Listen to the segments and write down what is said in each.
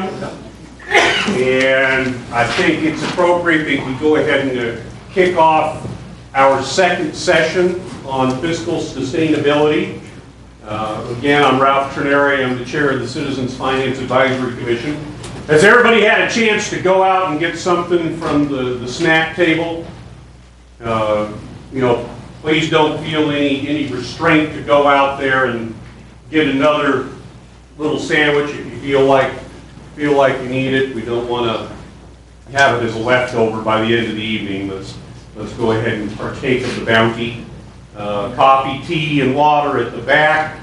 p.m. And I think it's appropriate that we go ahead and kick off our second session on fiscal sustainability. Again, I'm Ralph Trineri. I'm the chair of the Citizens Finance Advisory Commission. Has everybody had a chance to go out and get something from the snack table? Please don't feel any restraint to go out there and get another little sandwich if you feel like you need it. We don't want to have it as a leftover by the end of the evening. Let's go ahead and partake of the bounty. Coffee, tea, and water at the back.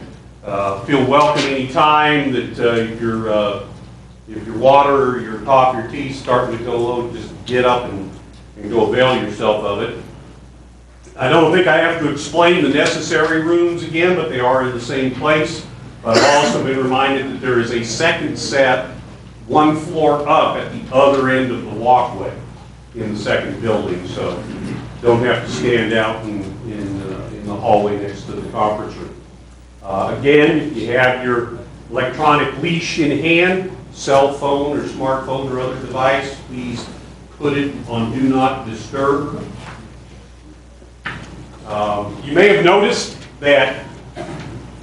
Feel welcome any time that if your water or your coffee or tea is starting to go low, just get up and go avail yourself of it. I don't think I have to explain the necessary rooms again, but they are in the same place. But I've also been reminded that there is a second set, one floor up at the other end of the walkway in the second building. So you don't have to stand out in the hallway next to the conference room. Again, if you have your electronic leash in hand, cell phone or smartphone or other device, please put it on Do Not Disturb. You may have noticed that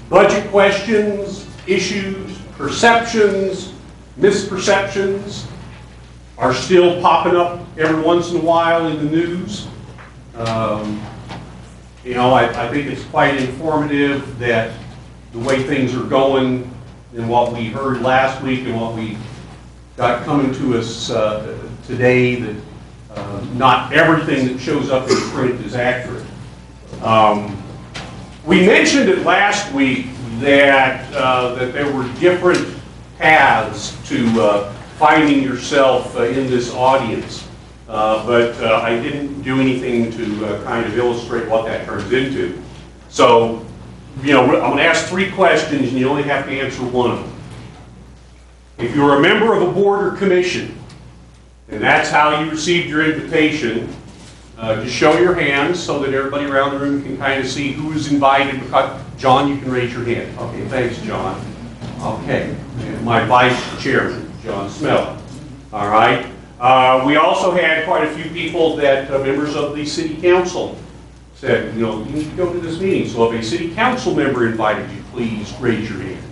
budget questions, issues, perceptions, misperceptions are still popping up every once in a while in the news. I think it's quite informative that the way things are going and what we heard last week and what we got coming to us today, that not everything that shows up in print is accurate. We mentioned it last week that there were different paths to finding yourself in this audience, but I didn't do anything to kind of illustrate what that turns into. So, I'm going to ask 3 questions, and you only have to answer one of them. If you're a member of a board or commission, and that's how you received your invitation, just show your hands so that everybody around the room can kind of see who is invited. John, you can raise your hand. Okay, thanks, John. Okay, and my vice chairman, John Smell. All right. We also had quite a few people that members of the city council said, you need to go to this meeting. So if a city council member invited you, please raise your hand.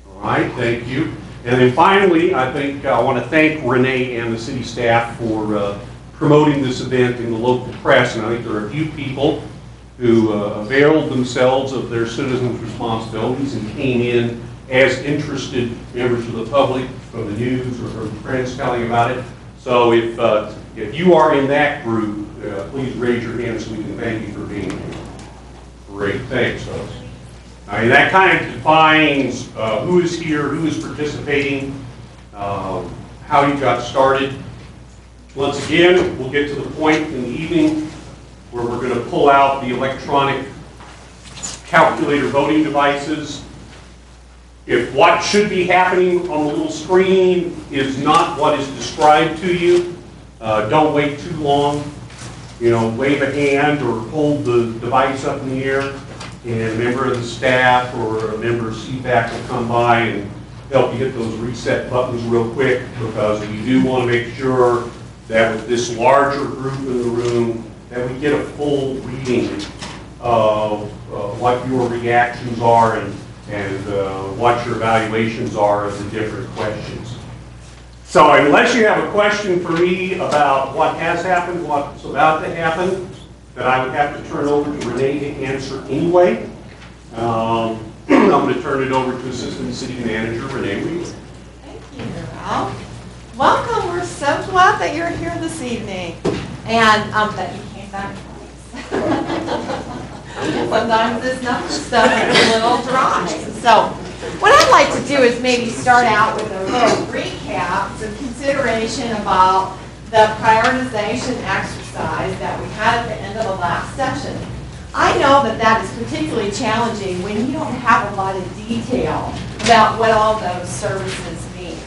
All right, thank you. And then finally, I think I want to thank Renee and the city staff for promoting this event in the local press. And I think there are a few people who availed themselves of their citizens' responsibilities and came in as interested members of the public from the news or from friends telling about it. So if you are in that group, please raise your hand so we can thank you for being here. Great, thanks, folks. That kind of defines who is here, who is participating, how you got started. Once again, we'll get to the point in the evening where we're going to pull out the electronic calculator voting devices. If what should be happening on the little screen is not what is described to you, don't wait too long. Wave a hand or hold the device up in the air, and a member of the staff or a member of CPAC will come by and help you hit those reset buttons real quick, because we do want to make sure that with this larger group in the room that we get a full reading of what your reactions are and what your evaluations are of the different questions. So unless you have a question for me about what has happened, what's about to happen, that I would have to turn over to Renee to answer anyway, I'm going to turn it over to Assistant City Manager Renee Reed. Thank you, Ralph. Welcome. We're so glad that you're here this evening, and that you came back twice. Sometimes this number stuff is a little dry. So what I'd like to do is maybe start out with a little recap, some consideration about the prioritization exercise that we had at the end of the last session. I know that is particularly challenging when you don't have a lot of detail about what all those services mean.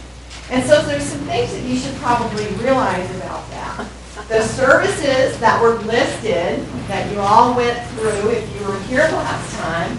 And so there's some things that you should probably realize about that. The services that were listed, that you all went through if you were here last time,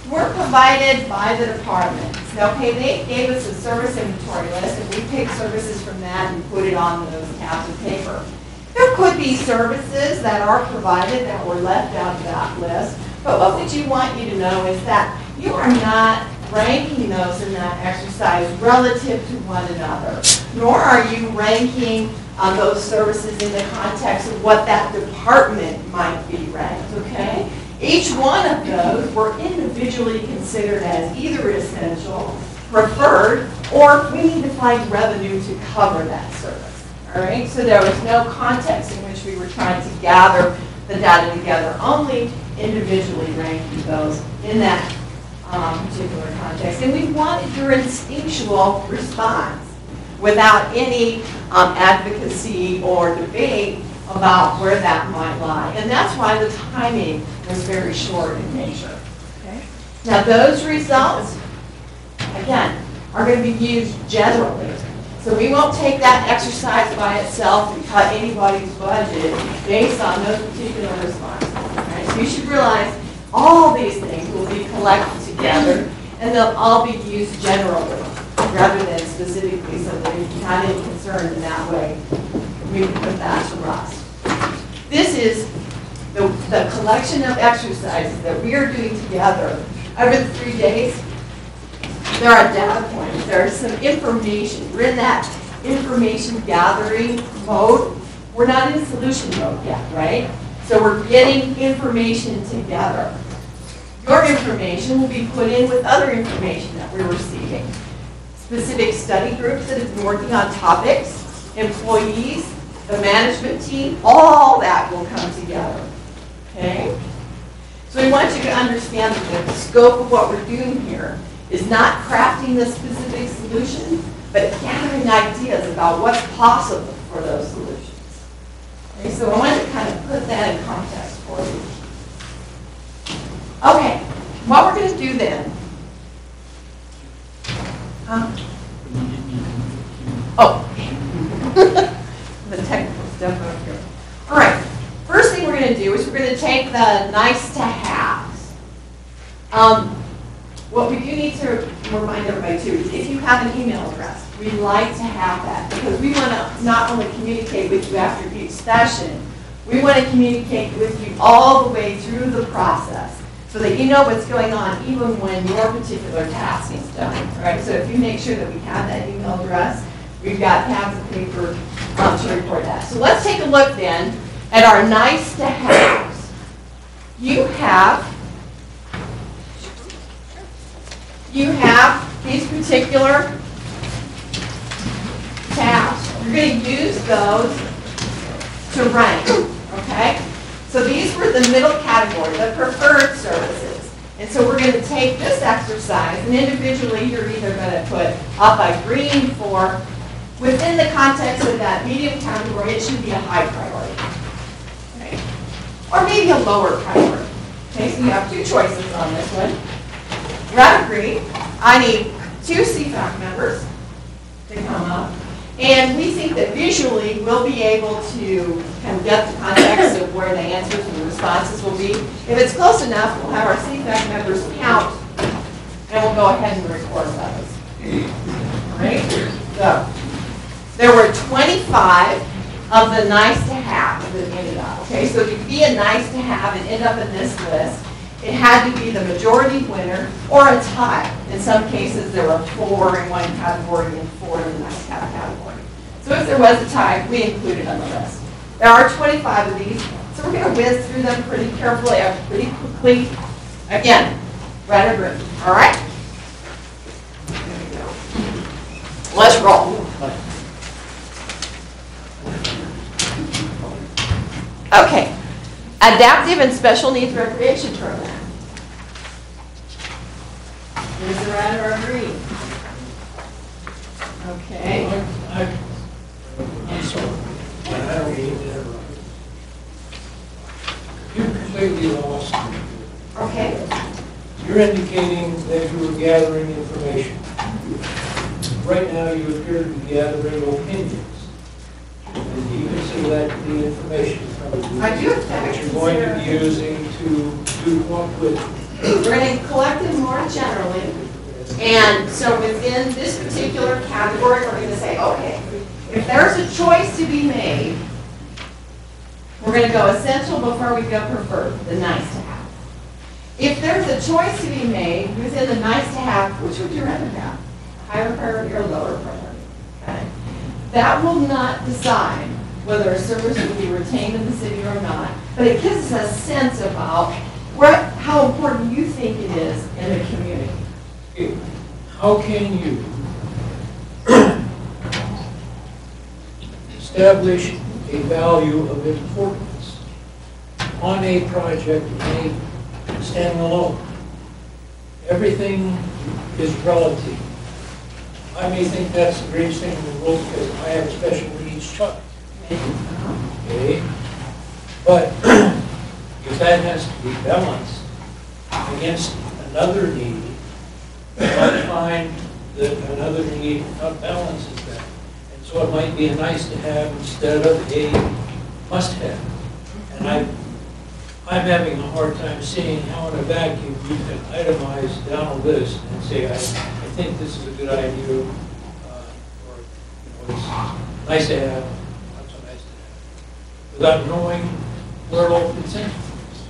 were provided by the departments. Okay, they gave us a service inventory list, and we picked services from that and put it on those tabs of paper. There could be services that are provided that were left out of that list, but what we do want you to know is that you are not ranking those in that exercise relative to one another, nor are you ranking those services in the context of what that department might be ranked, okay? Each one of those were individually considered as either essential, preferred, or we need to find revenue to cover that service, all right? So there was no context in which we were trying to gather the data together, only individually ranking those in that particular context. And we wanted your instinctual response without any advocacy or debate about where that might lie. And that's why the timing was very short in nature. Okay? Now those results, again, are going to be used generally. So we won't take that exercise by itself and cut anybody's budget based on those particular responses. Right? So you should realize all these things will be collected together and they'll all be used generally rather than specifically, so that if you had any concern in that way, we can put that to rest. This is the collection of exercises that we are doing together over the 3 days. There are data points, there's some information. We're in that information gathering mode. We're not in solution mode yet, right? So we're getting information together. Your information will be put in with other information that we're receiving. Specific study groups that have been working on topics, employees, the management team, all that will come together, okay? So we want you to understand that the scope of what we're doing here is not crafting the specific solution, but gathering ideas about what's possible for those solutions. Okay, so I wanted to kind of put that in context for you. Okay, what we're going to do then. The technical stuff over here. All right, first thing we're going to do is we're going to take the nice to haves. What we do need to remind everybody too is if you have an email address, we'd like to have that because we want to not only communicate with you after each session, we want to communicate with you all the way through the process so that you know what's going on even when your particular task is done. All right, so if you make sure that we have that email address, we've got tabs of paper to record that. So let's take a look then at our nice to haves. You have these particular tabs. You're going to use those to rank, okay? So these were the middle category, the preferred services. And so we're going to take this exercise, and individually you're either going to put up a green for, within the context of that medium category, it should be a high priority, okay? Or maybe a lower priority. Okay, so you have two choices on this one. Red or green, I need 2 CFAC members to come up. And we think that visually we'll be able to kind of get the context of where the answers and the responses will be. If it's close enough, we'll have our CFAC members count, and we'll go ahead and record those. All right? So there were 25 of the nice to have that ended up. Okay, so to be a nice to have and end up in this list, it had to be the majority winner or a tie. In some cases, there were 4 in one category and 4 in the nice to have category. So if there was a tie, we included on the list. There are 25 of these, so we're going to whiz through them pretty carefully, pretty quickly. Again, red or green. All right? There we go. Let's roll. Okay. Adaptive and special needs recreation program. Is it red or green? Okay. I'm sorry. I don't mean to interrupt. You completely lost me. Okay. You're indicating that you were gathering information. Right now, you appear to be gathering opinions. And you consider that to be information from I do that you're going to be using to do what with? We're going to collect them more generally, And so within this particular category, we're going to say, okay, if there's a choice to be made, we're going to go essential before we go preferred, the nice to have. If there's a choice to be made within the nice to have, which would you rather have? Higher priority or lower priority? Okay. That will not decide whether a service will be retained in the city or not, but it gives us a sense about how important you think it is in the community. Okay. How can you establish a value of importance on a project made standing alone? Everything is relative. I may think that's the greatest thing in the world because I have a special needs child. Okay? But if that has to be balanced against another need, I find that another need outbalances that. And so it might be a nice to have instead of a must have. And I'm having a hard time seeing how in a vacuum you can itemize down a list and say, I think this is a good idea, or it's nice to have, not so nice to have, without knowing where it all fits in.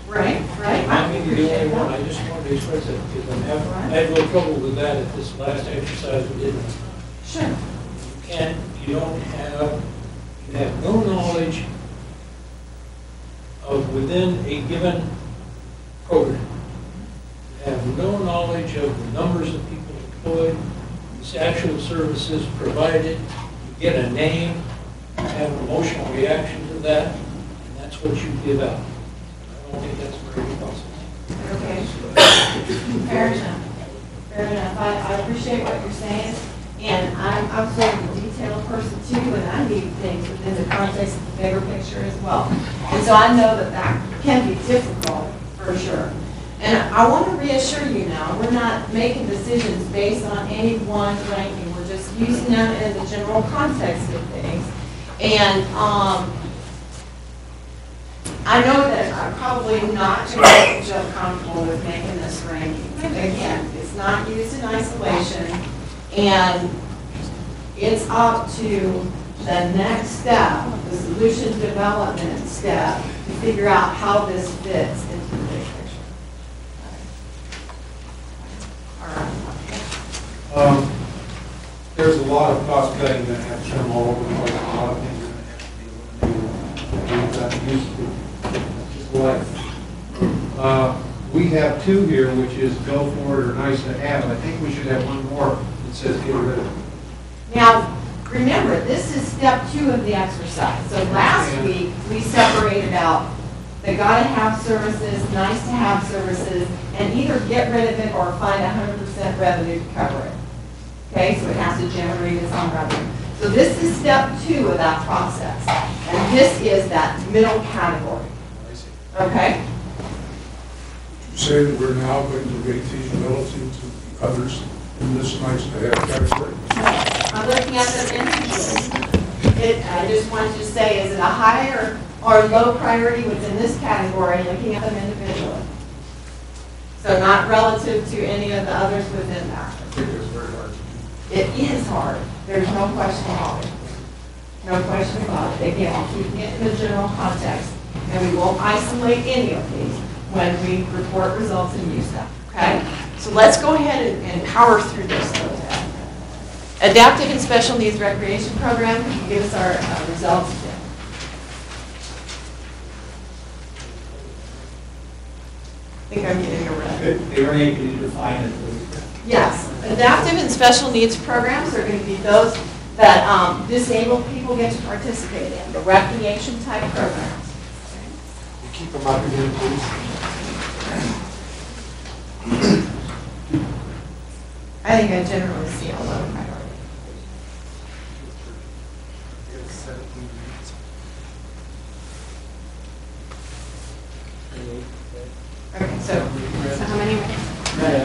Right. I may be the only one. I just wanted to express that because I had a little trouble with that at this last exercise we did. Sure. You have no knowledge of within a given program. You have no knowledge of the numbers of people employed, the actual services provided. You get a name, you have an emotional reaction to that, and that's what you give out. I don't think that's very possible. Okay. Fair enough. I appreciate what you're saying. And I'm sort of a detailed person too, and I need things within the context of the bigger picture as well. And so I know that can be difficult, for sure. And I want to reassure you now, we're not making decisions based on any one ranking. We're just using them in the general context of things. And I know that I'm probably not going to feel comfortable with making this ranking. Again, it's not used in isolation. And it's up to the next step, the solution development step, to figure out how this fits into the big picture. All right. There's a lot of cost cutting that has to come all over the place. A lot of things are going to have to be eliminated. We have two here, which is go for it or nice to have. I think we should have one more that says get rid of it. Now, remember, this is step 2 of the exercise. So last week, we separated out the gotta have services, nice to have services, and either get rid of it or find 100% revenue to cover it. Okay, so it has to generate its own revenue. So this is step 2 of that process. And this is that middle category. Okay? You say that we're now going to rate these relative to the others in this nice to have category? I'm looking at them individually. I just wanted to say, is it a higher or low priority within this category, looking at them individually? So not relative to any of the others within that. I think it's very hard to do. It is hard. There's no question about it. No question about it. Again, we're keeping it in the general context, and we won't isolate any of these when we report results and use them. Okay? So let's go ahead and power through this a little bit. Adaptive and Special Needs Recreation Program, can you give us our results again? I think I'm getting a red. Can you define it, please? Yes. Adaptive and Special Needs Programs are going to be those that disabled people get to participate in, the recreation type programs. You keep them up again, please. I think I generally see a low priority. Okay, so how many?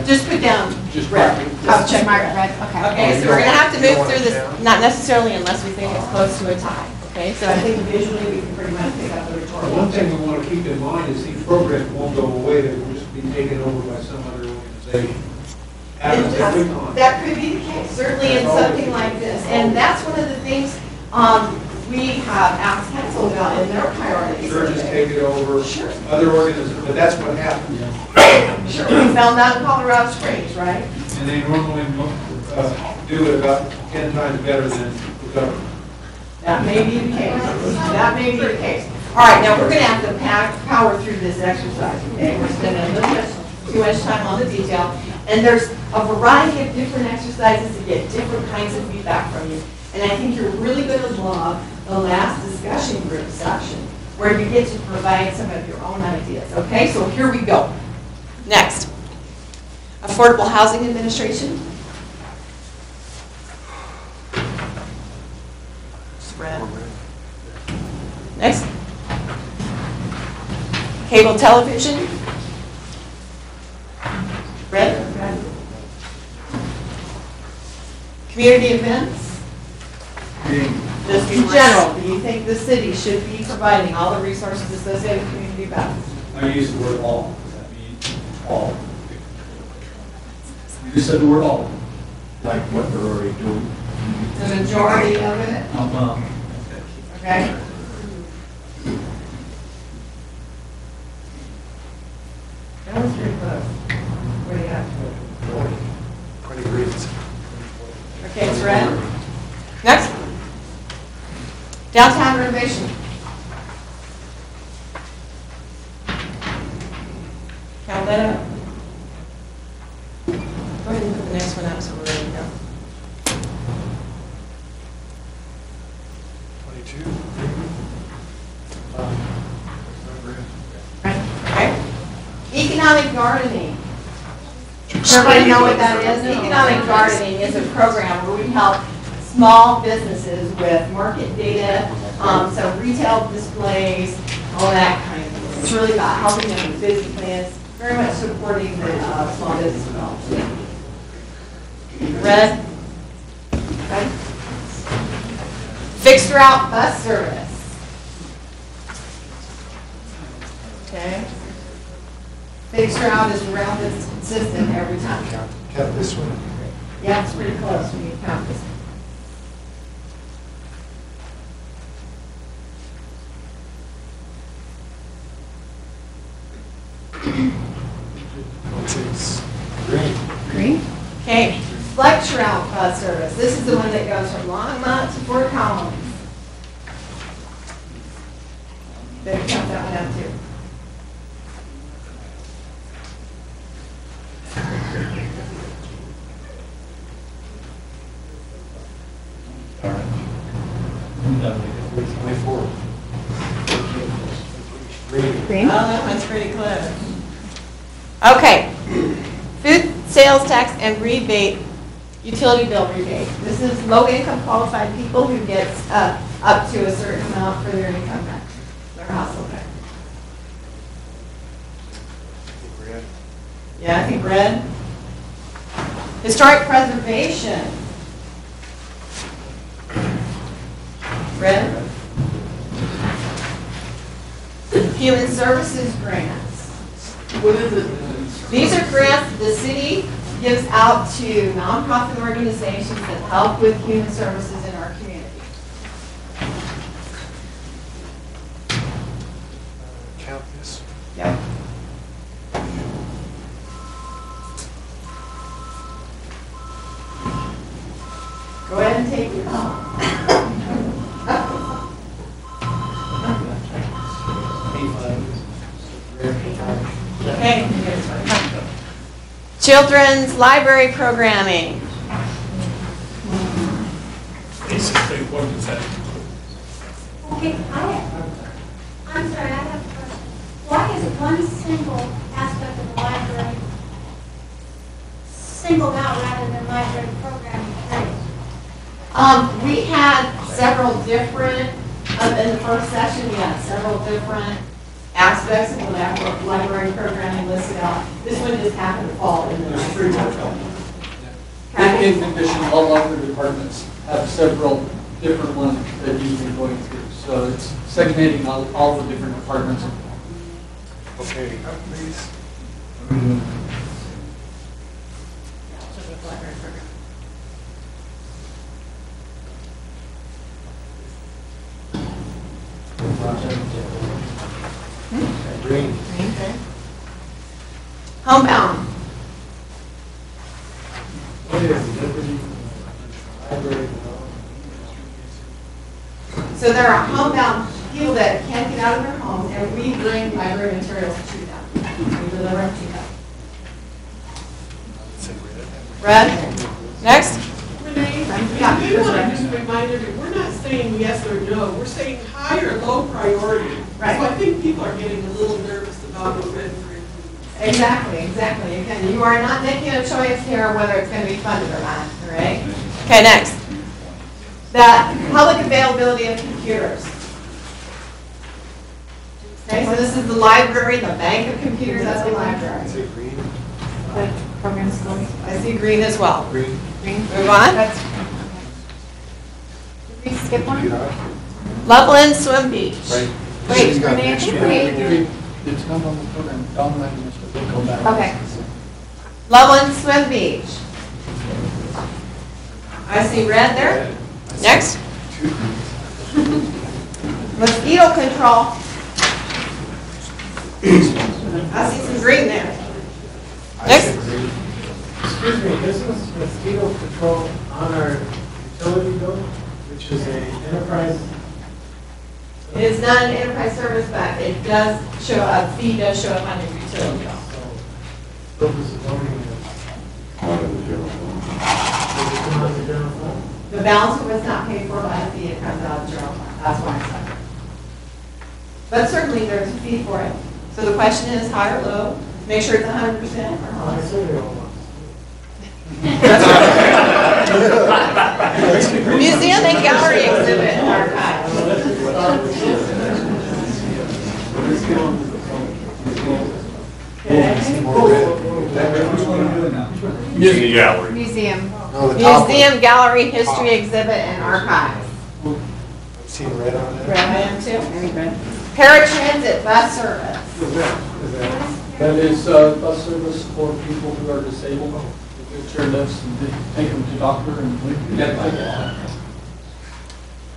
just put down Just red. Oh, check mark red, okay. Okay, so we're going to have to move through this, not necessarily unless we think it's close to a tie. Okay, so I think visually we can pretty much pick up the rhetorical. One thing we want to keep in mind is these programs won't go away, they will just be taken over by some other organization. happens every time. That could be the case, certainly in something like this. And that's one of the things we have asked council about in their priorities. Churches take it over, Sure. other organizations, but that's what happens. Sure, we found that in Colorado Springs, right? And they normally do it about 10 times better than the government. That may be the case. That may be the case. All right, now we're going to have to power through this exercise, okay? We're spending a little bit too much time on the detail. And there's a variety of different exercises to get different kinds of feedback from you. And I think you're really going to love the last discussion group section where you get to provide some of your own ideas. Okay, so here we go. Next, Affordable Housing Administration. Red. Next. Cable television. Red. Community events. Just in general, do you think the city should be providing all the resources associated with community events? I use the word all. Does that mean all? You just said the word all. Like what they're already doing. The majority of it? Okay. That was pretty close. What do you have? 20 agreements. Okay, it's red. Next. Downtown renovation. Count that up. Go ahead and put the next one up so we're ready to go. 22. Okay. Economic gardening. Everybody know what that is? Economic gardening is a program where we help small businesses with market data, so retail displays, all that kind of thing. It's really about helping them with business plans, very much supporting the small business development. Red. Okay. Fixed route bus service. Okay. Fixed route is a route that's consistent every time. Count this one. Yeah, it's pretty close when you count this. Green. Okay, flex route bus service. This is the one that goes from Longmont to Fort Collins. Better count that one out too. All right. 24. Green? Oh, that one's pretty clever. Okay. Food sales tax and rebate, utility bill rebate. This is low-income qualified people who get up to a certain amount for their income tax, their household tax. Yeah, I think red. Historic preservation. Red. Human services grants. What is it? These are grants that the city gives out to nonprofit organizations that help with human services in our community. Count this. Yep. Go ahead and take your call. Okay. Children's library programming. Basically, what is that? Okay, I'm sorry, I have a question. Why is one single aspect of the library singled out rather than library programming period? We had several different, in the first session, we had several different aspects of the library programming listed out. This one just happened to fall in the There's three more. Okay. In addition, all other departments have several different ones that you've been going through. So it's segmenting all the different departments. Okay, please. Green. Homebound. What is Liberty Library? So there are homebound people that can't get out of their homes, and we bring library materials to them. We deliver them to them. Red? Next? Renee, Yeah, we want Red. to just remind everyone, we're not saying yes or no, we're saying high or low priority. Right. So I think people are getting a little nervous about the red grid. Exactly, exactly. Again, you are not making a choice here whether it's going to be funded or not, all right? Okay, next. The public availability of computers. Okay, so this is the library, the bank of computers, that's the library. The program schools. I see green as well. Green. Green. Move on. That's. Did we skip one? Loveland Swim Beach. Right. Wait, Renee, I think we. It's not on the program, Don let us go back. Okay. Loveland Swim Beach. I see red there. Next. Mosquito control. I see some green there. Next. Excuse me, this is mosquito control on our utility bill, which is a enterprise. It is not an enterprise service, but it does show, a fee does show up on your utility bill. So, this is voting. Does it come on the general fund? The balance was not paid for by the fee, it comes out of the general fund. That's why I said it. But certainly there's a fee for it. So the question is high or low? Make sure it's 100% or Oh, I not. said they all want. Museum and gallery exhibit and archive. Museum gallery. Museum. No, the top one. Museum, gallery, history exhibit, and archive. I've seen red on that. Red man too. Very good. Paratransit bus service. That is bus service for people who are disabled, wheelchair lifts, and they take them to doctor and get I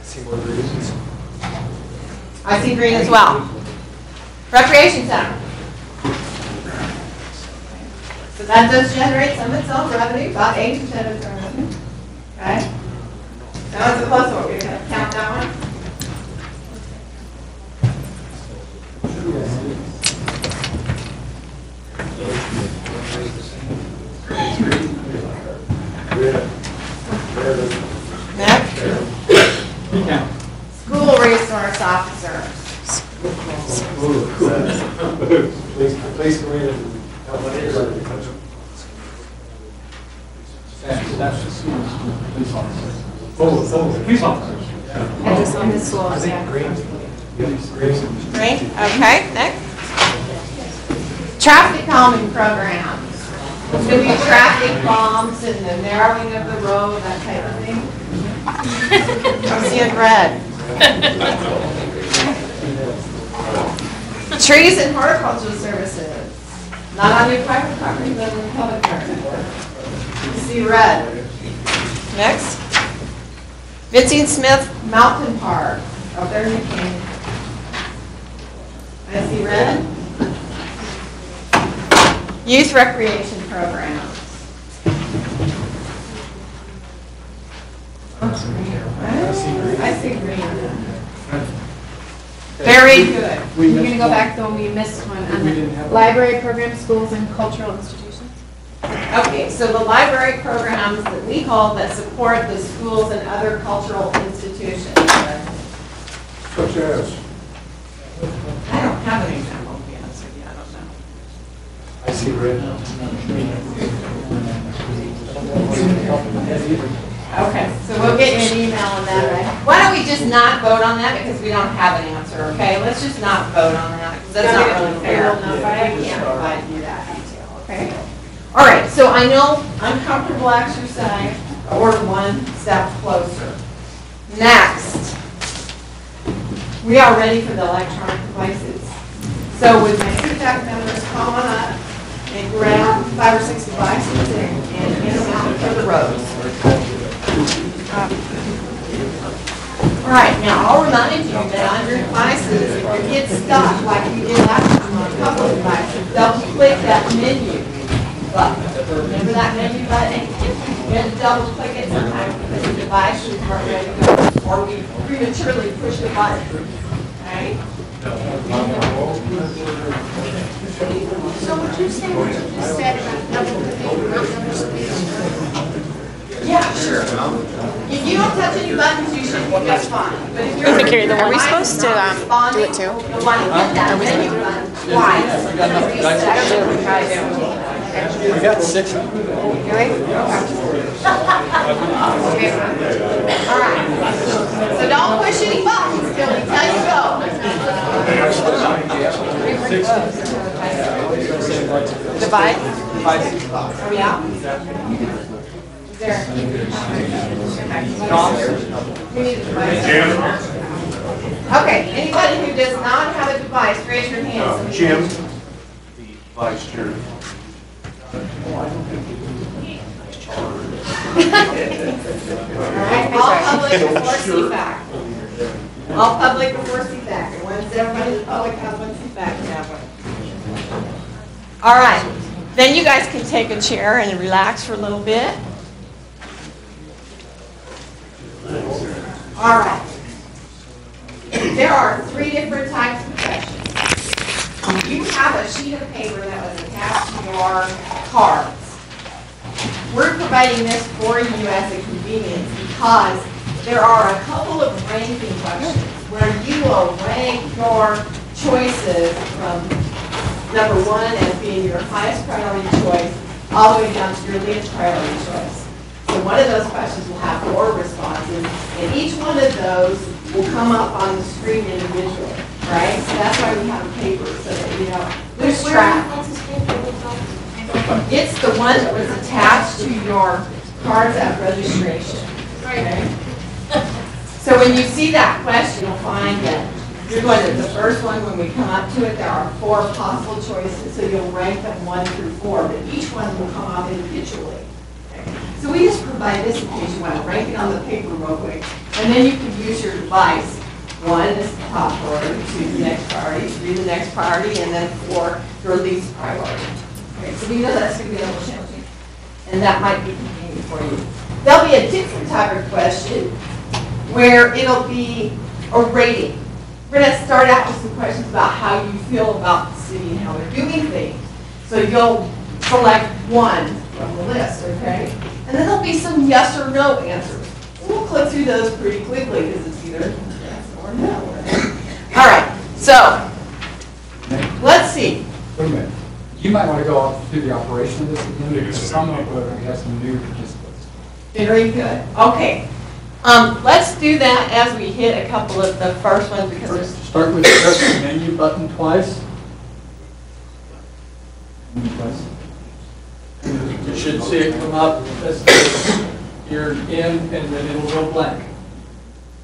see more reasons. I see green as well. Recreation center. So that does generate some of its own revenue, about 8% of its revenue. Okay? Now it's a plus one. We're going to count that one. Next. School resource officer. Please come in and help my neighbor. That's just police officers. Police officers. And just on the schools, yeah. Green. Green? Okay, next. Traffic calming programs. It's going to be traffic bombs and the narrowing of the road, that type of thing. I'm seeing red. Trees and horticultural services. Not on your private property, but on the public property. You see red. Next. Vincent Smith Mountain Park, up there in the canyon. I see red. Youth recreation programs. I see green. Very good. You're going to go back though, we missed one on the library program, schools, and cultural institutions. Okay, so the library programs that we call that support the schools and other cultural institutions. Such as? I don't have an example, to be honest with you, I don't know. I see red. Okay, so we'll get you an email on that, right? Why don't we just not vote on that because we don't have an answer, okay? Let's just not vote on that because that's not really fair. I can't provide you that detail, okay? All right, so I know uncomfortable exercise, or one step closer. Next, we are ready for the electronic devices. So with my CPAC members, come on up and grab 5 or 6 devices and get them out for the roads. All All right, now I'll remind you that on your devices, if you get stuck like we did last time on a couple of devices, double click that menu button. Remember that menu button? You have to double click it sometimes because the devices aren't ready to go, or we prematurely push the button. Okay? So would you say what you just said about double clicking, not double space? Yeah, sure. If you don't touch any buttons, you should be just fine. But if you're Are we supposed to do it too? you'll want to hit that menu button twice. We got 6. All right. So don't push any buttons till we tell you go. Device? Are we out? Is there? Okay, anybody who does not have a device, raise your hand. Jim, the vice chair. All public before CFAC. All public before CFAC. Once everybody in the public has one, CFAC can have one. All right. Then you guys can take a chair and relax for a little bit. All right. There are 3 different types of questions. You have a sheet of paper that was attached to your cards. We're providing this for you as a convenience because there are a couple of ranking questions where you will rank your choices from number 1 as being your highest priority choice all the way down to your least priority choice. So one of those questions will have 4 responses, and each one of those will come up on the screen individually, right? So that's why we have a paper, so that you don't lose track. It's the one that was attached to your cards at registration. Okay? So when you see that question, you'll find that you're going to the first one. When we come up to it, there are 4 possible choices, so you'll rank them 1 through 4, but each one will come up individually. So we just provide this in case you want to rank it on the paper real quick. And then you can use your device. 1 is the top priority, 2 the next priority, 3 the next priority, and then 4 your least priority. Okay, so we know that's going to be a little challenging. And that might be convenient for you. There'll be a different type of question where it'll be a rating. We're going to start out with some questions about how you feel about the city and how they're doing things. So you'll select 1 from the list, okay? And then there'll be some yes or no answers. We'll click through those pretty quickly because it's either yes or no. All right, so let's see. Wait a minute. You might want to go through the operation of this again, because some of we have some new participants. Very good. Okay. Let's do that as we hit a couple of the first ones because there's... Start with press the menu button twice. You should see it come up as you're in, and then it'll go blank.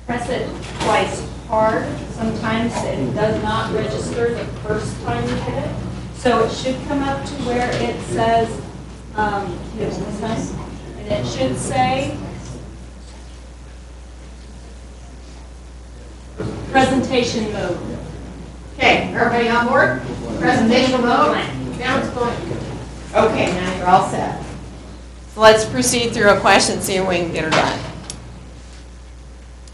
Press it twice hard. Sometimes it does not register the first time you hit it. So it should come up to where it says, and it should say presentation mode. Okay, everybody on board? Presentation mode? Now it's blank. Okay, now you're all set. So let's proceed through a question, see if we can get her done.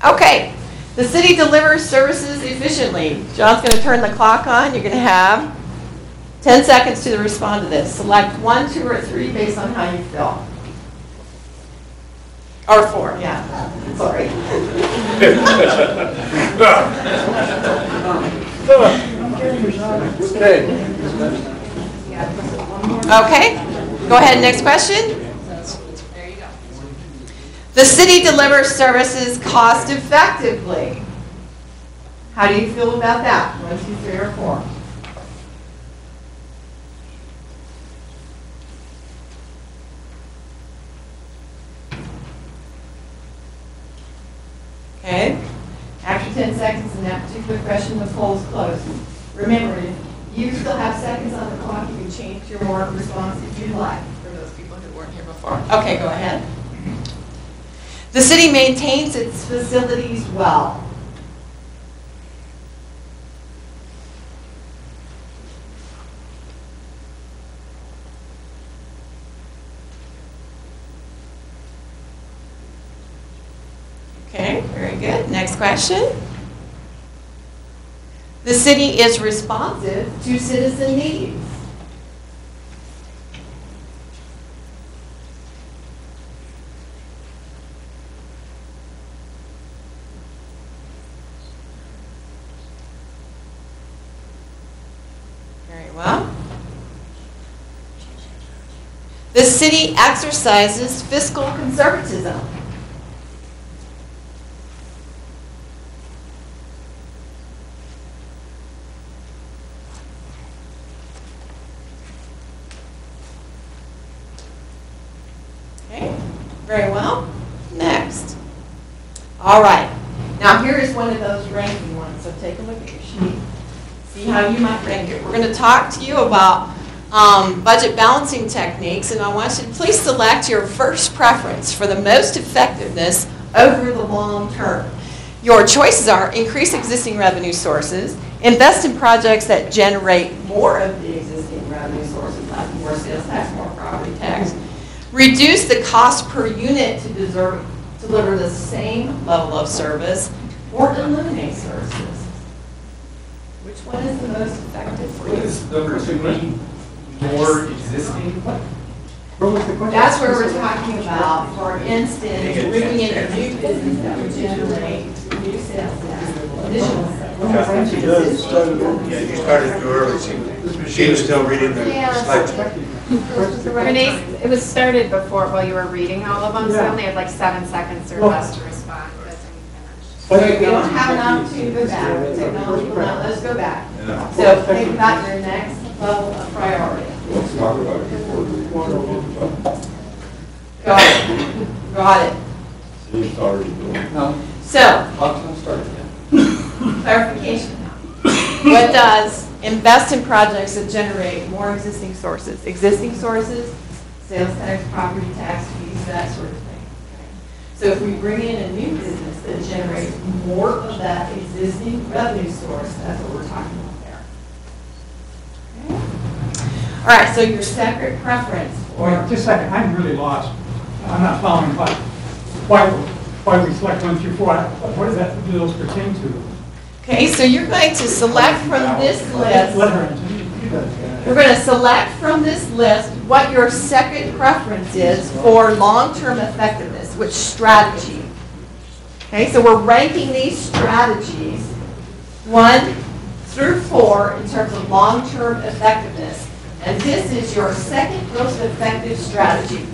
Okay, the city delivers services efficiently. John's going to turn the clock on. You're going to have 10 seconds to respond to this. Select 1, 2, or 3 based on how you feel. Or 4, yeah. Sorry. Okay, go ahead, next question. There you go. The city delivers services cost effectively. How do you feel about that? 1, 2, 3, or 4? Okay. After 10 seconds in that particular question, the poll is closed. Remember, if you still have seconds on the clock, you can change your response if you'd like, for those people who weren't here before. Okay, go ahead. The city maintains its facilities well. Okay, very good. Next question. The city is responsive to citizen needs. Very well. The city exercises fiscal conservatism. Okay, very well. Next. All right. Now here is one of those ranking ones, so take a look at your sheet. See how you might rank it. We're going to talk to you about budget balancing techniques, and I want you to please select your first preference for the most effectiveness over the long term. Your choices are increase existing revenue sources, invest in projects that generate more of the existing revenue sources, like more sales tax, more property tax, reduce the cost per unit to deliver the same level of service, or eliminate services. Which one is the most effective for you? What is number 2? More existing? What was the question? That's where we're talking about, for instance, bringing in a new business that would generate new sales tax, additional sales. Yeah, you started too early. She was still reading the slides. Renee, it was started before while you were reading all of them, so you only had like 7 seconds or less to respond. So we don't have an opportunity to go back. Technology will not let us go back. So think about your next level of priority. Let's talk about it before we want to. Got it. Got it. He's already doing it. No, So, I'll start again. clarification now. What does invest in projects that generate more existing sources? Existing sources, sales tax, property tax fees, that sort of thing. So if we bring in a new business that generates more of that existing revenue source, that's what we're talking about there. Okay. All right, so your separate preference for... Wait, just a second, I'm really lost. I'm not following why we select 1 through 4. What does that, do those pertain to? Okay, so you're going to select from this list. We're going to select from this list what your second preference is for long-term effectiveness, which strategy. Okay, so we're ranking these strategies 1 through 4 in terms of long-term effectiveness. And this is your second most effective strategy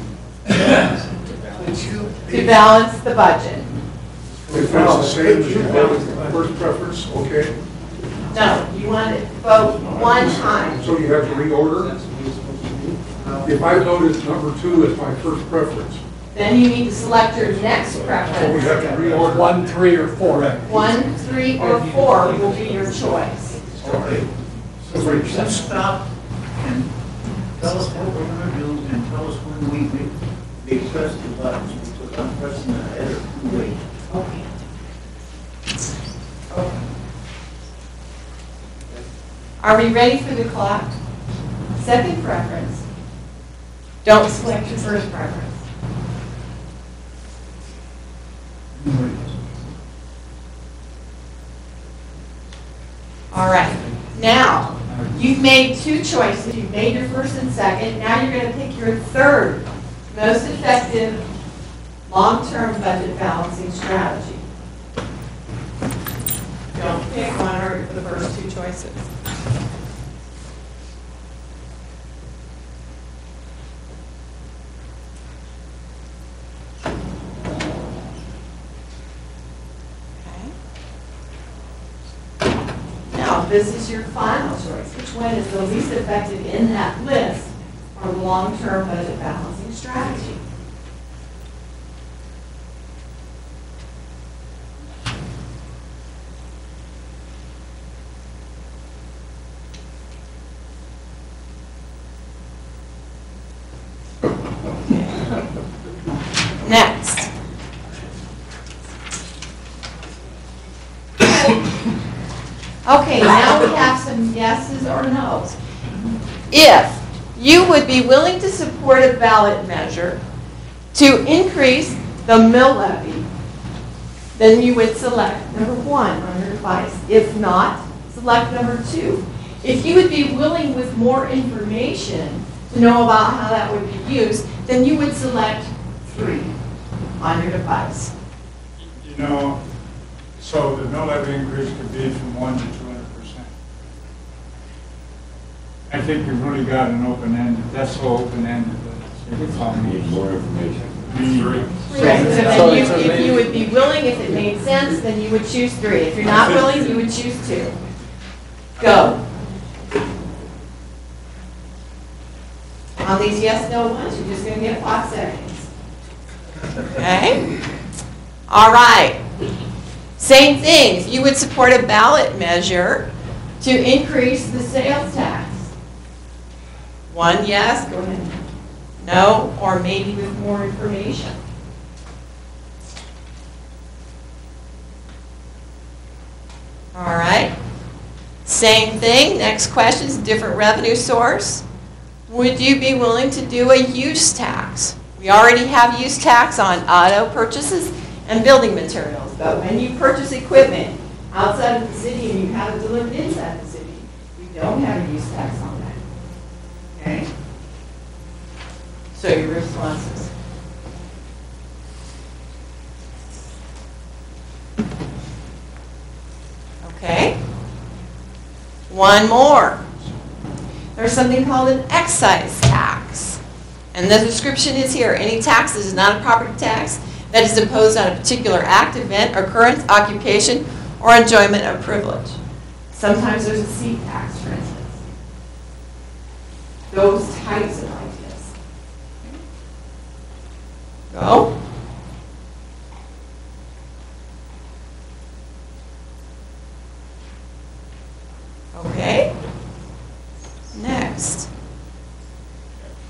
to balance the budget. If that's the same as you have with the first preference, okay? No, you want to vote one time. So you have to reorder? If I voted number 2 as my first preference, Then you need to select your next so we preference. have to reorder. 1, 3, or 4. 1, 3, or 4 will be your choice. Okay. So Stop and tell us what we're going to do and tell us when we press the buttons, because I'm pressing the header. Wait. Okay. Are we ready for the clock? Second preference. Don't select your first preference. All right. Now, you've made 2 choices. You've made your first and second. Now you're going to pick your third most effective long-term budget balancing strategy. Don't pick one or the first 2 choices. Now, this is your final choice. Which one is the least effective in that list for the long-term budget balancing strategy? Next. Okay, now we have some yeses or nos. If you would be willing to support a ballot measure to increase the mill levy then you would select number 1 on your device. If not, select number 2. If you would be willing with more information to know about how that would be used, then you would select 3 on your device. You know, so the mill levy increase could be from 1 to 200%. I think you've really got an open-ended, that's so open-ended that it's Need more information. Right, so then if you would be willing, if it made sense, then you would choose 3. If you're not willing, you would choose 2. Go. On these yes, no ones, you're just going to get 5 seconds. Okay? All right. Same thing. If you would support a ballot measure to increase the sales tax. 1 yes, go ahead. No, or maybe with more information. All right. Same thing. Next question is different revenue source. Would you be willing to do a use tax? We already have use tax on auto purchases and building materials, but when you purchase equipment outside of the city and you have it delivered inside the city, we don't have a use tax on that. Okay? So your responses. Okay? One more. There's something called an excise tax. And the description is here. Any tax that is not a property tax that is imposed on a particular act, event, occurrence, occupation, or enjoyment of privilege. Sometimes there's a seat tax, for instance. Those types of ideas. Go. Okay. Next.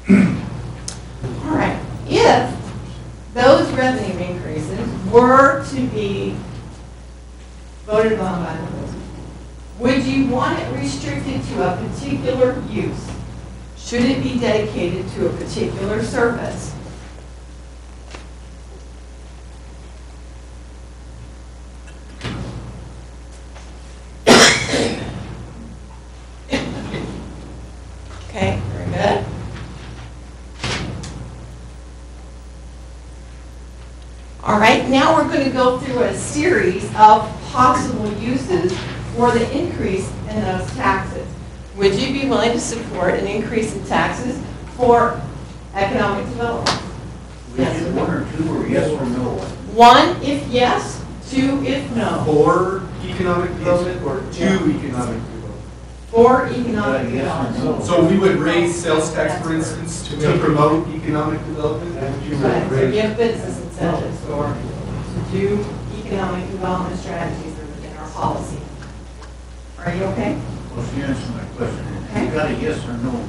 All right. If those revenue increases were to be voted on by the voters, would you want it restricted to a particular use? Should it be dedicated to a particular service? Okay, very good. All right, now we're going to go through a series of possible uses for the increase in those taxes. Would you be willing to support an increase in taxes for economic development? We do 1 or 2, or yes or no? 1 if yes, 2 if no. For economic development or to economic development? For economic development. So we would raise sales tax, for instance, to promote economic development? Right, to give business incentives or to do economic development strategies that are within our policy. Are you okay? Well, she answered my question. You got a yes or no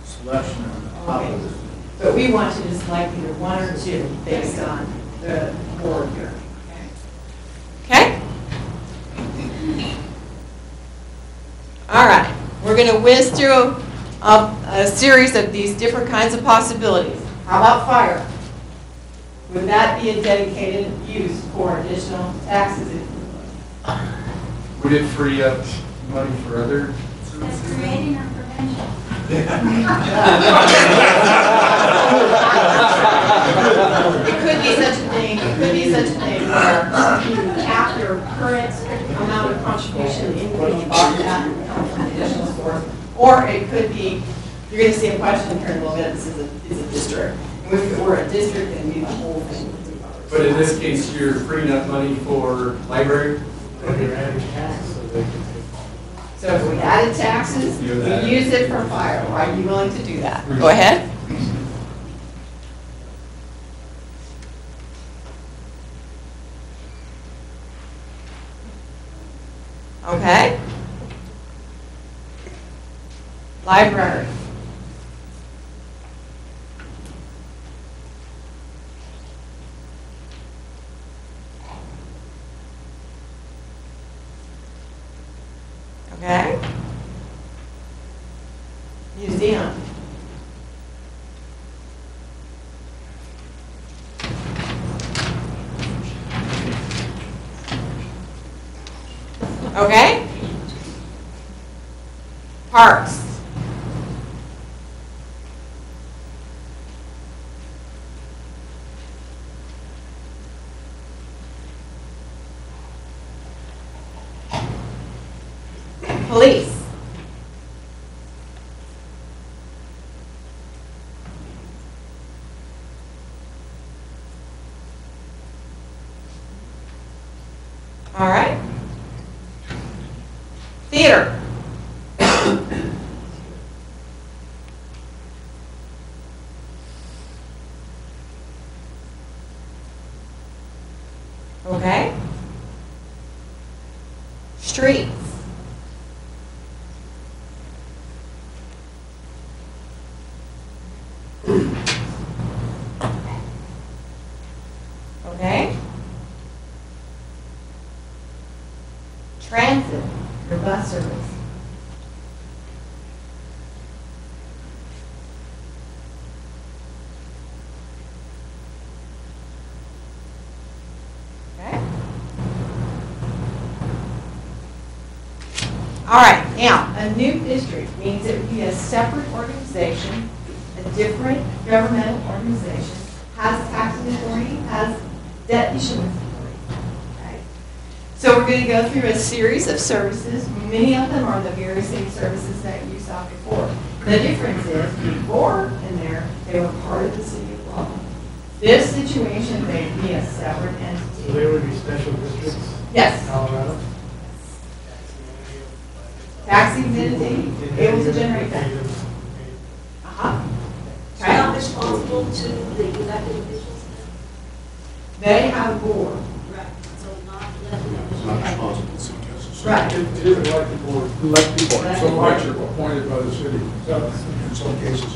selection on the top of this. But we want you to select either 1 or 2 based on the board here. Okay? All right. We're going to whiz through a series of these different kinds of possibilities. How about fire? Would that be a dedicated use for additional taxes? Would it free up money for other That's creating or prevention. It could be such a thing. It could be such a thing where you cap your current amount of contribution income above that additional source. Or it could be, you're going to see a question here in a little bit. This is a district. And if it were a district, then it'd be the whole thing. But in this case, you're freeing up money for library? They're adding tax so they can pay. So if we added taxes, we use it for fire. Are you willing to do that? Go ahead. Okay. Library. Okay. Museum. Okay? Parks. Police. All right. Theater. Okay. Streets. Okay. Transit, your bus service. Okay. All right, now, a new district means it would be a separate organization, a different governmental organization, has taxing authority, has debt issuance authority. Okay. So we're going to go through a series of services. Many of them are the very same services that you saw before. The difference is, before in there, they were part of the City of Loveland. This situation, they'd be a separate entity. So they would be special districts? Yes. Colorado? Taxing entity, able to generate that. Uh-huh. So not responsible to the elected officials? They have a board. Right, so not elected officials. Not responsible to city council. Right. It is elected board. Elected board. Some rights are appointed by the city. In some cases.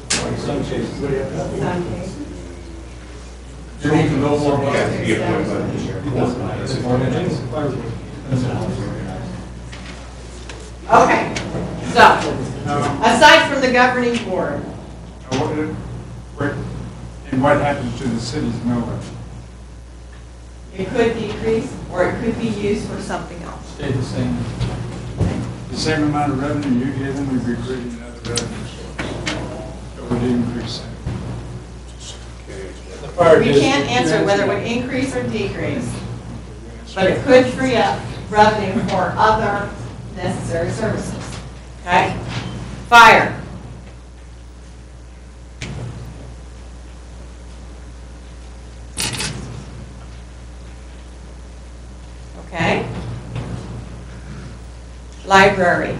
Some cases. Some cases. You need to know more about Have to be it. appointed by the sheriff. Okay, so, aside from the governing board, And what happens to the city's millage? it could decrease or it could be used for something else. Stay the same. The same amount of revenue you give them, we'd be creating another revenue source. It would increase that. We can't answer whether it would increase or decrease, but it could free up revenue for other necessary services. Okay? Fire. Okay? Library.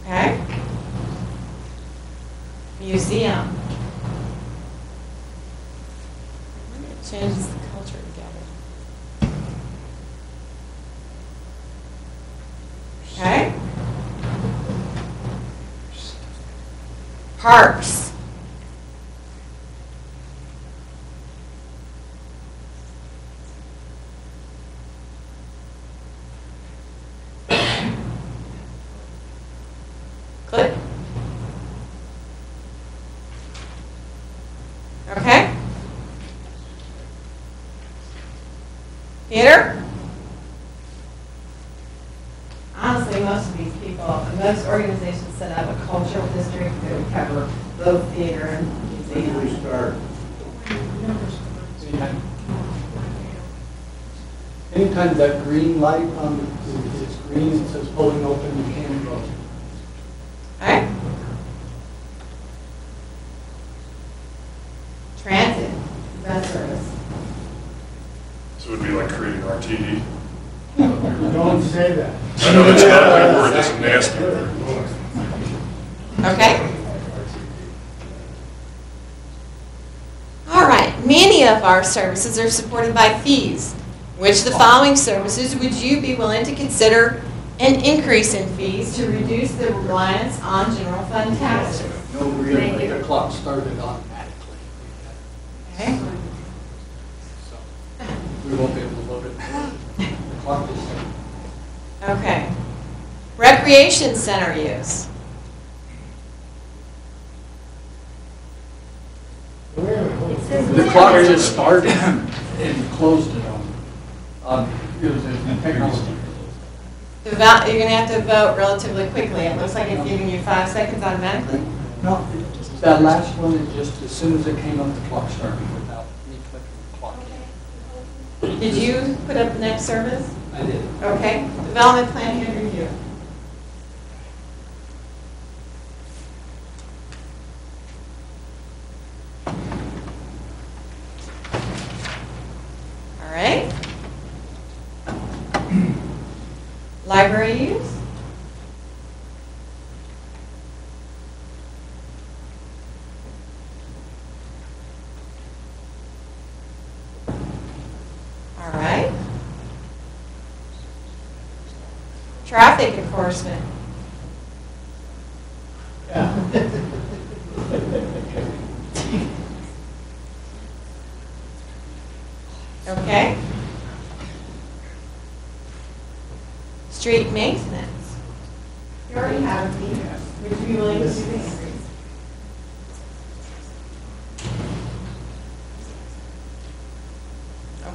Okay? Museum. It changes the culture together. Okay? Parks. Click. Okay? Peter? Honestly, most of these people, most organizations set up a cultural district that would cover both theater and museum. When do we start? Anytime that green light on it's green, it says polling open, you can vote. Okay? Transit, bus service. So it would be like creating RTD. Don't say that. I know it's not a word, it's a nasty word. Okay? All right, many of our services are supported by fees. Which of the following services would you be willing to consider an increase in fees to reduce the reliance on general fund taxes? No, we're going to make the clock started automatically. Okay? So we won't be able to load it. The clock is set. Okay. Recreation center use. clock just started and closed it on, it was a technology. You're gonna have to vote relatively quickly. It looks like it's giving you 5 seconds automatically. No, that last one is just as soon as it came up, the clock started without me clicking the clock. Did you put up the next service? I did. Okay, development plan and review. All right. Library use. All right. Traffic enforcement. Okay. Street maintenance. You already have a fee. Would you be willing to do the increase?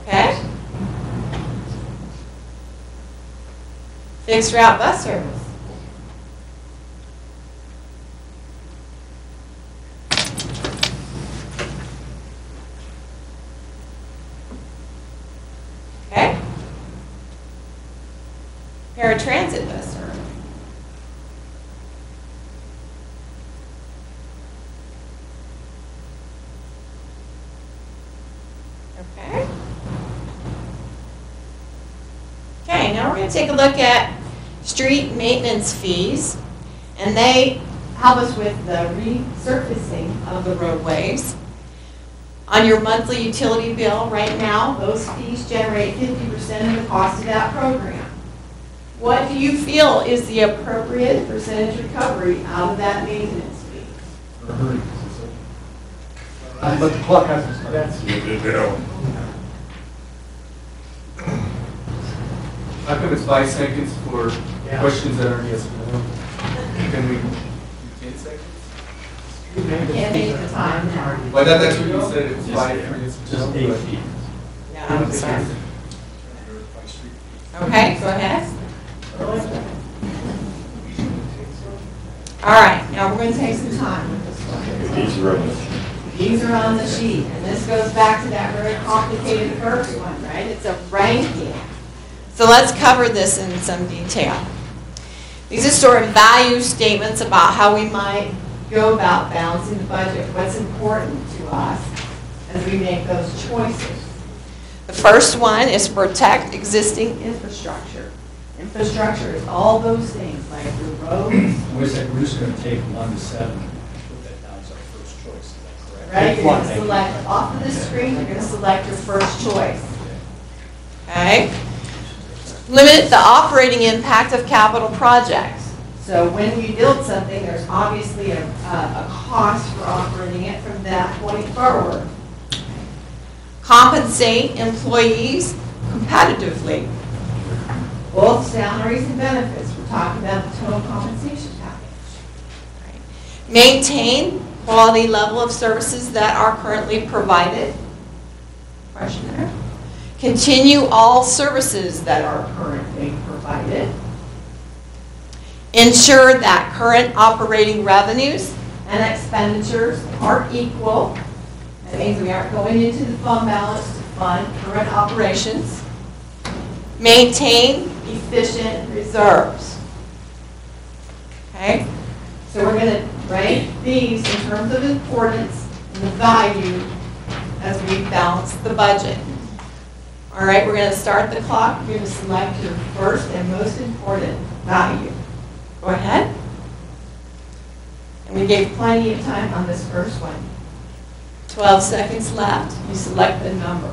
Okay. Fixed route bus service. Okay. Paratransit bus service. Okay. Okay, now we're going to take a look at street maintenance fees, and they help us with the resurfacing of the roadways. On your monthly utility bill right now, those fees generate 50% of the cost of that program. What do you feel is the appropriate percentage recovery out of that maintenance fee? But the clock hasn't started. How come it's 5 seconds for questions that are yes or no? Can we do 10 seconds? Can't make the time now. Well, that's what you said, it was 5 for yes or no. Just 8 feet. Yeah, I'm sorry. Okay, go ahead. All right, now we're going to take some time with this one. These are on the sheet, and this goes back to that very complicated first one, right? It's a ranking. So let's cover this in some detail. These are sort of value statements about how we might go about balancing the budget, what's important to us as we make those choices. The first one is protect existing infrastructure. Infrastructure is all those things like the roads. Wait a second, we're just going to take 1 to 7 and put that down as our first choice, is that correct? Right, you're going to select, off of the screen, you're going to select your first choice. Okay? Limit the operating impact of capital projects. So when we build something, there's obviously a cost for operating it from that point forward. Compensate employees competitively. Both salaries and benefits. We're talking about the total compensation package. Right. Maintain quality level of services that are currently provided. Question there. Continue all services that are currently provided. Ensure that current operating revenues and expenditures are equal. That means we aren't going into the fund balance to fund current operations. Maintain efficient reserves. Okay? So we're going to rank these in terms of importance and the value as we balance the budget. All right, we're going to start the clock. You're going to select your first and most important value. Go ahead. And we gave plenty of time on this first one. 12 seconds left. You select the number.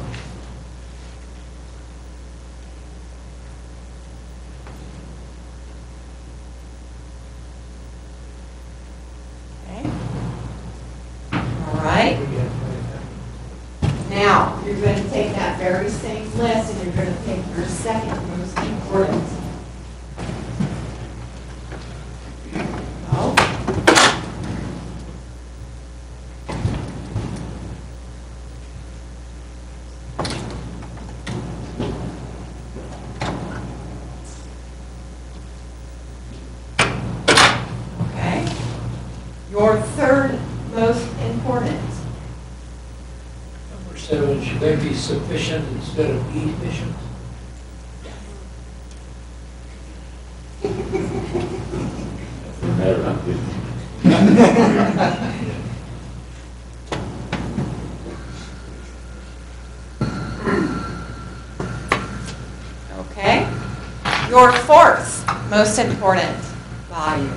Okay. All right. Now, you're going to take that very same list and you're going to take your second most important. Oh. Your third most important. Number 7, should they be sufficient instead of efficient? Okay. Your fourth most important value.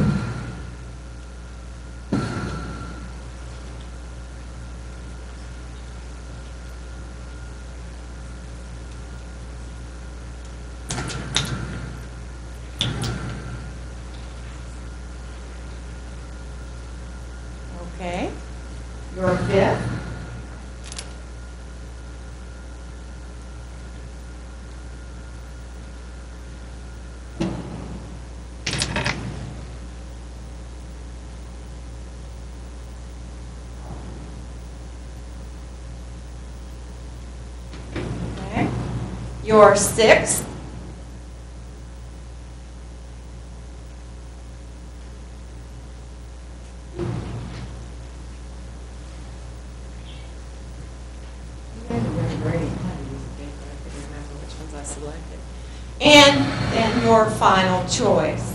Okay. Your fifth. Okay. Your sixth. And then your final choice.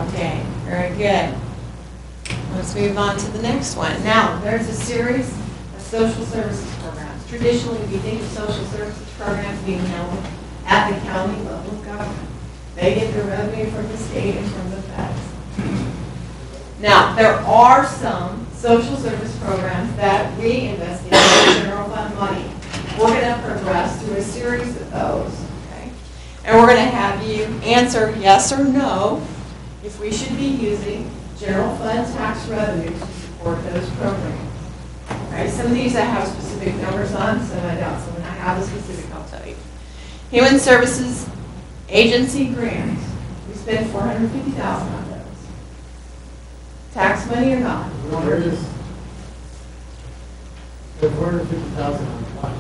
Okay, very good. Let's move on to the next one. Now, there's a series of social services programs. Traditionally, we think of social services programs being held at the county level of government. They get their revenue from the state and from the feds. Now, there are some social service programs that we investigate with general fund money. We're going to progress through a series of those, okay? And we're going to have you answer yes or no if we should be using general fund tax revenue to support those programs. Okay, some of these I have specific numbers on, some I don't. So when I have the specific, I'll tell you. Human Services Agency grants. We spend $450,000 on those. Tax money or not? Where is the $450,000 on what?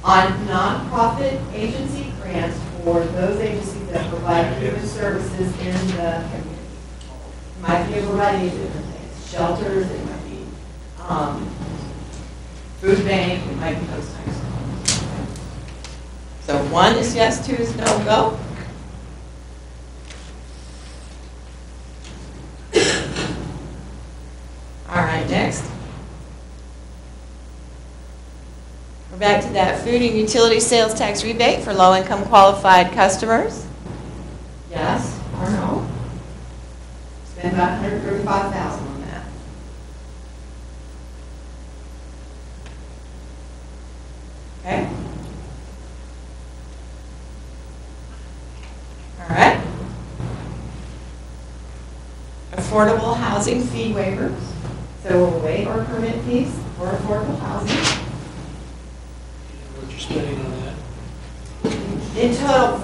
On nonprofit agency grants for those agencies that provide human services in the community. It might be a variety of different things. Shelters, it might be food bank, it might be those types of things. So 1 is yes, 2 is no, go. All right, next. We're back to that food and utility sales tax rebate for low-income qualified customers. Yes or no? Spend about $135,000 on that. Okay. All right. Affordable housing fee waivers. So we'll waive our permit fees for affordable housing. What you're spending on that? In total,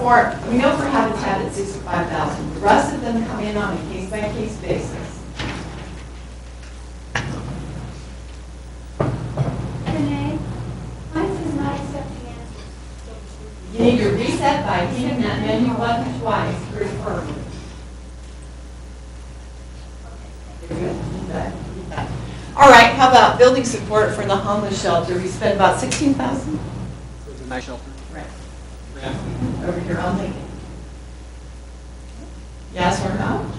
we know for Habitat it's $65,000. The rest of them come in on a case-by-case basis. Renee, mine says not accepting answers. You need to reset by hitting that menu button twice to confirm. You're good? You bet. You bet. All right, how about building support for the homeless shelter? We spent about $16,000. For the night shelter. Right. Yeah. Over here on Lincoln. Yes or no?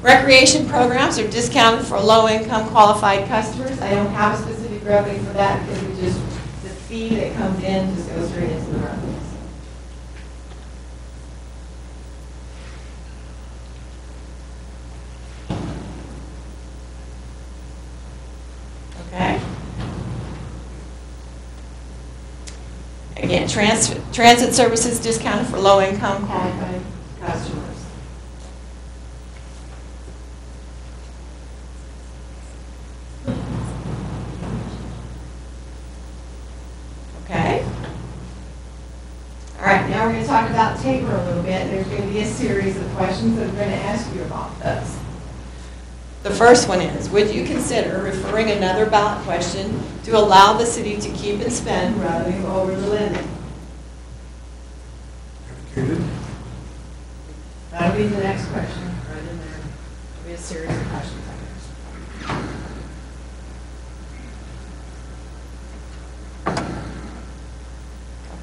Recreation programs are discounted for low-income qualified customers. I don't have a specific revenue for that because we just, the fee that comes in just goes straight into the revenue. Okay. Again, transit services discounted for low-income qualified customers. right, now we're going to talk about Tabor a little bit. There's going to be a series of questions that I'm going to ask you about this. The first one is, would you consider referring another ballot question to allow the city to keep and spend revenue over the limit? That'll be the next question, right in there. There'll be a series of questions.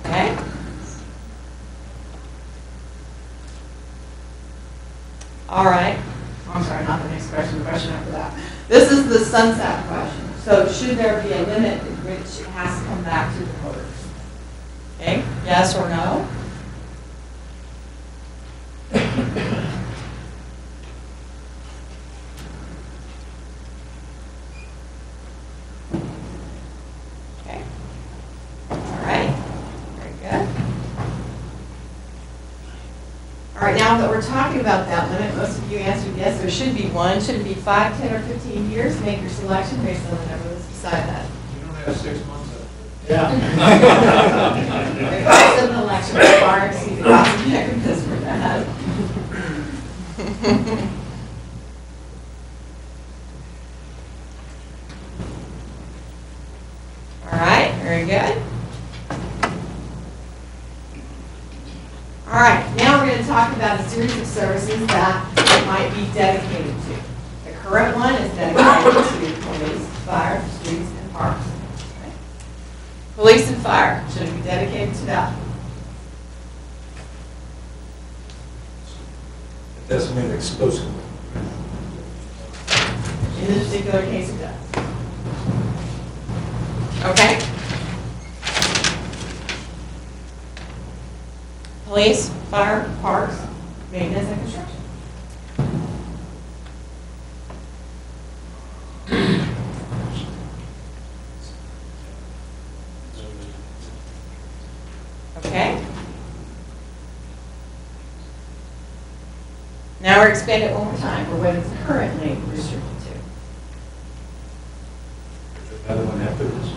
Okay. All right. I'm sorry, not the next question, the question after that. This is the sunset question. So should there be a limit at which it has to come back to the voters? Okay, yes or no? Okay. All right. Very good. All right, now that we're talking about that limit, most of you answered yes, there should be one. Should it be 5, 10, or 15 years? Make your selection based on the number that's beside that. You don't have 6 months of it. Yeah. If it's an election, it's far exceed the cost of effectiveness for that. All right, very good. All right, now we're going to talk about a series of services that it might be dedicated to. The current one is dedicated to police, fire, streets, and parks. Okay. Police and fire, should it be dedicated to that? It doesn't mean exclusively. In this particular case, it does. Okay. Police, fire, parks, maintenance, and construction. Okay. Now we're expanding it one more time for what it's currently restricted to. Another one after this?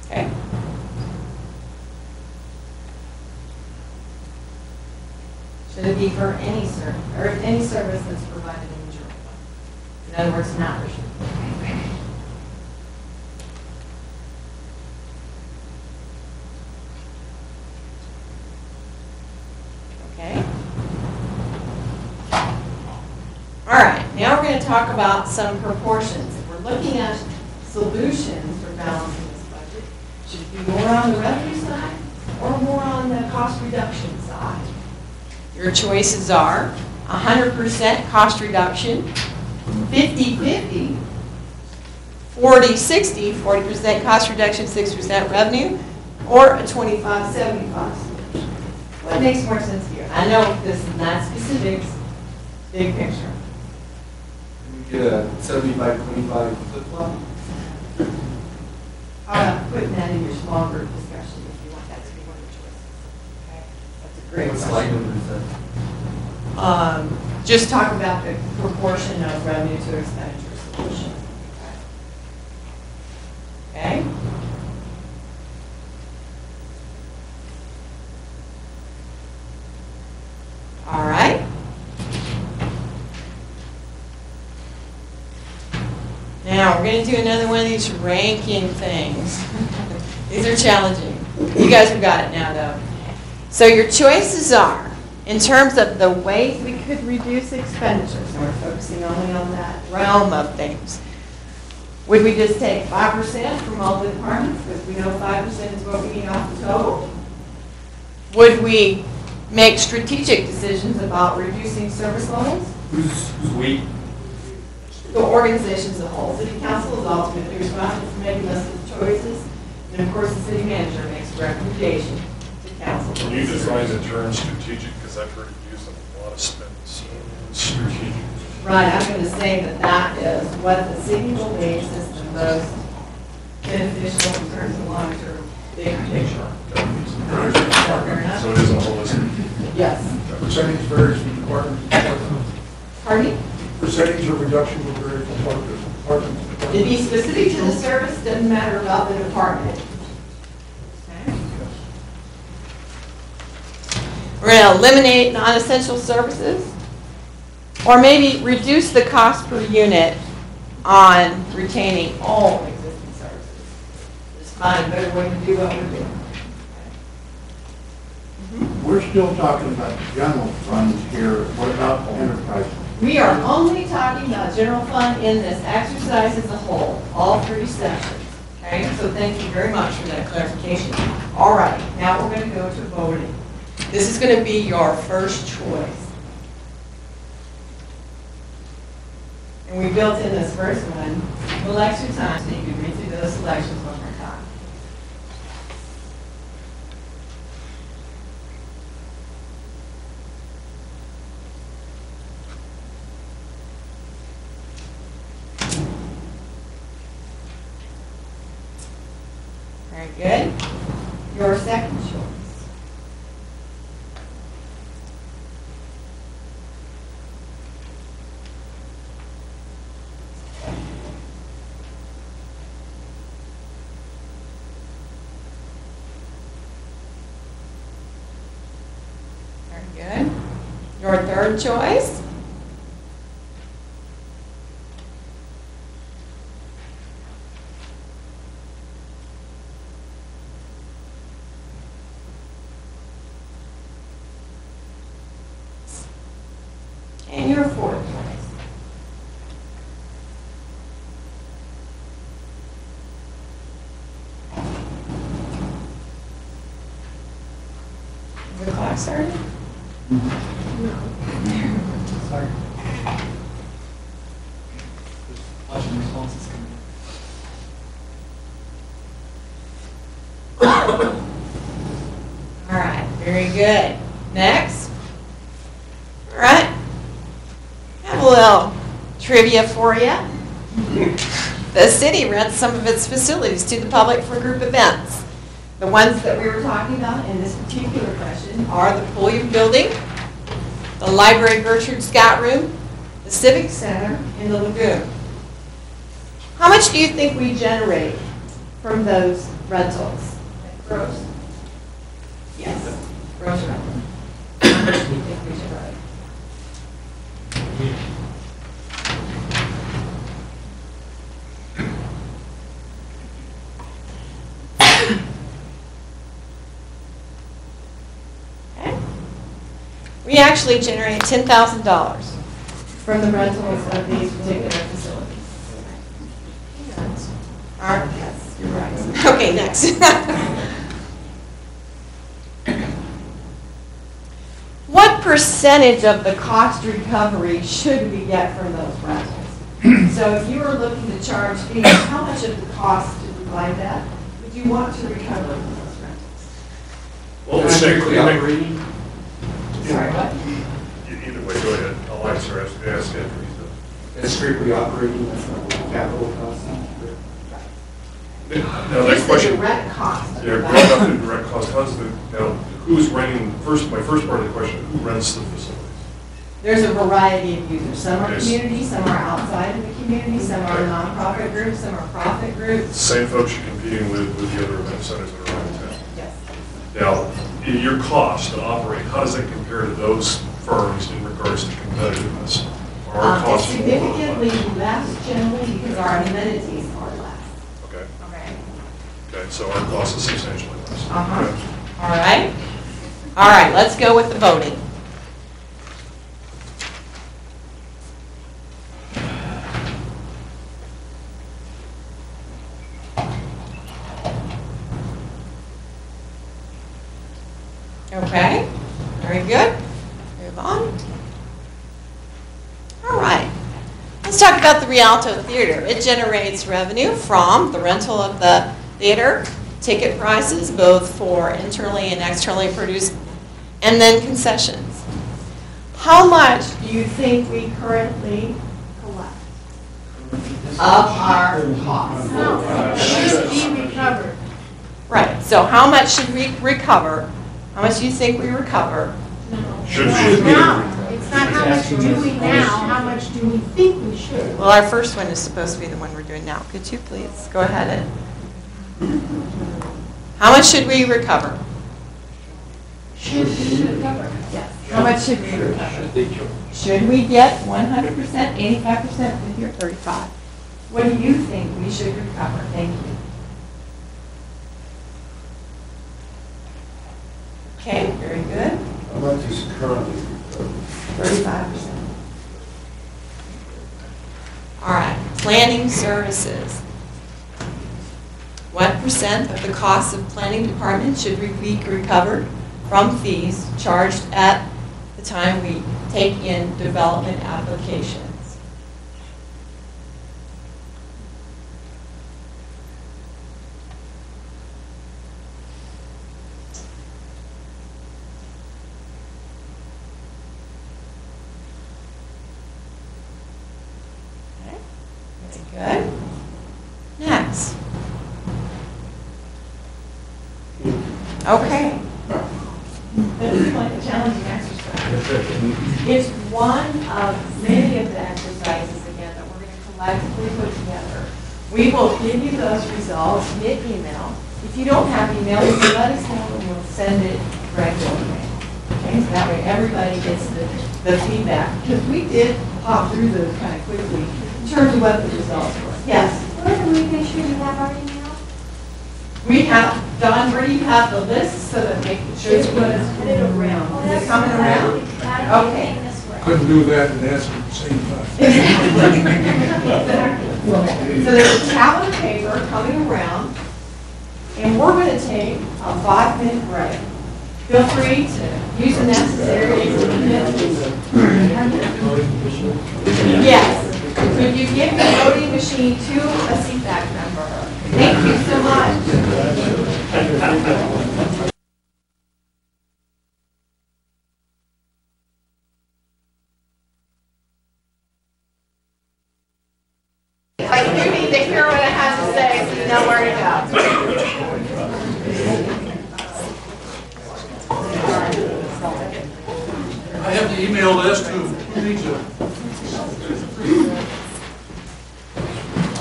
Okay. Should it be for any service, or any service that's provided in the general fund? In other words, not restricted. Okay. All right, now we're going to talk about some proportions. If we're looking at solutions for balancing this budget, should it be more on the revenue side or more on the cost reduction side? Your choices are 100% cost reduction, 50-50, 40-60, 40% cost reduction, 6% revenue, or a 25-75 solution. What makes more sense to you? I know this is not specifics, big picture. Can we get a 75-25 flip-flop? Putting that in your small group discussion if you want that to be one of the choices. Okay, that's a great What's question. like number is that? Just talk about the proportion of revenue to expenditure solution. Okay. All right. Now, we're going to do another one of these ranking things. These are challenging. You guys have got it now, though. So your choices are, in terms of the ways we could reduce expenditures, and we're focusing only on that realm of things. Would we just take 5% from all the departments, because we know 5% is what we need off the total? Would we make strategic decisions about reducing service levels? Who's we? The organization as a whole. City council is ultimately responsible for making those choices, and of course the city manager makes a recommendation to council. Can you define the term strategic, because I've heard it used in a lot of spins. Strategic. Right, I'm going to say that that is what the city believes is the most beneficial in terms of long-term big picture. So it isn't holistic. Yes. Percentage varies from department to department. Pardon me? Percentage or reduction will vary from department to department. To be specific to the service, doesn't matter about the department. Okay. We're going to eliminate non-essential services, or maybe reduce the cost per unit on retaining all existing services. Just find a better way to do what we're doing. We're still talking about general funds here. What about enterprise? We are only talking about general fund in this exercise as a whole, all 3 sections. Okay, so thank you very much for that clarification. All right, now we're going to go to voting. This is going to be your first choice. And we built in this first one a little extra time so you can read through those selections one more time. Very good. Your second choice. Very good. Your third choice. And your fourth choice. Is the clock started? Sorry. Watching responses coming in. All right, very good. Next. All right. I have a little trivia for you. The city rents some of its facilities to the public for group events. The ones that we were talking about in this particular question are the Pulliam Building, the Library Gertrude Scott Room, the Civic Center, and the Lagoon. How much do you think we generate from those rentals? Gross? Yes, gross rental. How much do you think we generate? We actually generate $10,000 from the rentals of these particular facilities. All right, yes, you're right. Okay, next. What percentage of the cost recovery should we get from those rentals? So if you were looking to charge fees, how much of the cost to provide that would you want to recover from those rentals? Well, we're strictly operating. Sorry, what? Either way, go ahead. I'll answer after he's done. It's strictly operating, that's not capital costs. Now, that question. The direct cost. Yeah, going up to direct cost. Now, who's renting, my first part of the question, who rents the facilities? There's a variety of users. Some are Yes. community, some are outside of the community, some are nonprofit groups, some are profit groups. Same folks you're competing with the other event centers that are around town. Yes. Now, in your cost to operate, how does that compare to those firms in regards to competitiveness? Are our It's costs more? significantly less generally because our amenities are less. Okay. Okay. Okay, so our cost is substantially less. Uh-huh. Okay. All right. All right, let's go with the voting. Okay, very good. Move on. All right. Let's talk about the Rialto Theater. It generates revenue from the rental of the theater, ticket prices, both for internally and externally produced, and then concessions. How much do you think we currently collect of our costs? Should be recovered. Right, so how much should we recover? How much do you think we recover? No. Should Now, it's not how much do we now, how much do we think we should? Well, our first one is supposed to be the one we're doing now. Could you please go ahead and, how much should we recover? Should we recover? Yes. How much should we recover? Should we get 100%, 85%, 50, or 35? What do you think we should recover? Thank you. Okay, very good. How much is currently recovered? 35%. All right, planning services. What percent of the cost of planning department should be recovered from fees charged at the time we take in development applications? Okay, very good. Next. Okay. This is like a challenging exercise. It's one of many of the exercises, again, that we're going to collectively put together. We will give you those results via email. If you don't have email, you can let us know and we'll send it regularly. Okay, so that way everybody gets the feedback. Because we did pop through those kind of quickly in terms of what the results were. Yes? Where do we make sure we have our email? We have, Don, where do you have the list so that making sure it's good? Headed around. Is it coming around? Okay. Couldn't do that and answer at the same time. So there's a tablet of paper coming around, and we're going to take a 5-minute break. Feel free to use the necessary Yes. Could you give the voting machine to a CFAC member? Thank you so much. But you need to hear what it has to say so you know where to go. I have the email list. Who needs it?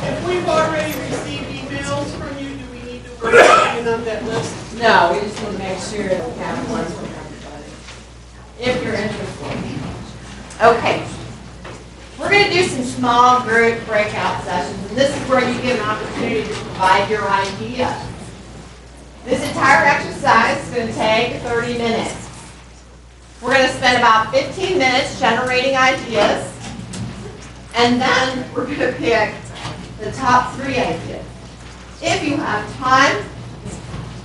If we've already received emails from you, do we need to work on that list? No, we just need to make sure that we have ones from everybody. If you're interested. Okay. We're going to do some small group breakout sessions, and this is where you get an opportunity to provide your ideas. This entire exercise is going to take 30 minutes. We're going to spend about 15 minutes generating ideas, and then we're going to pick the top 3 ideas. If you have time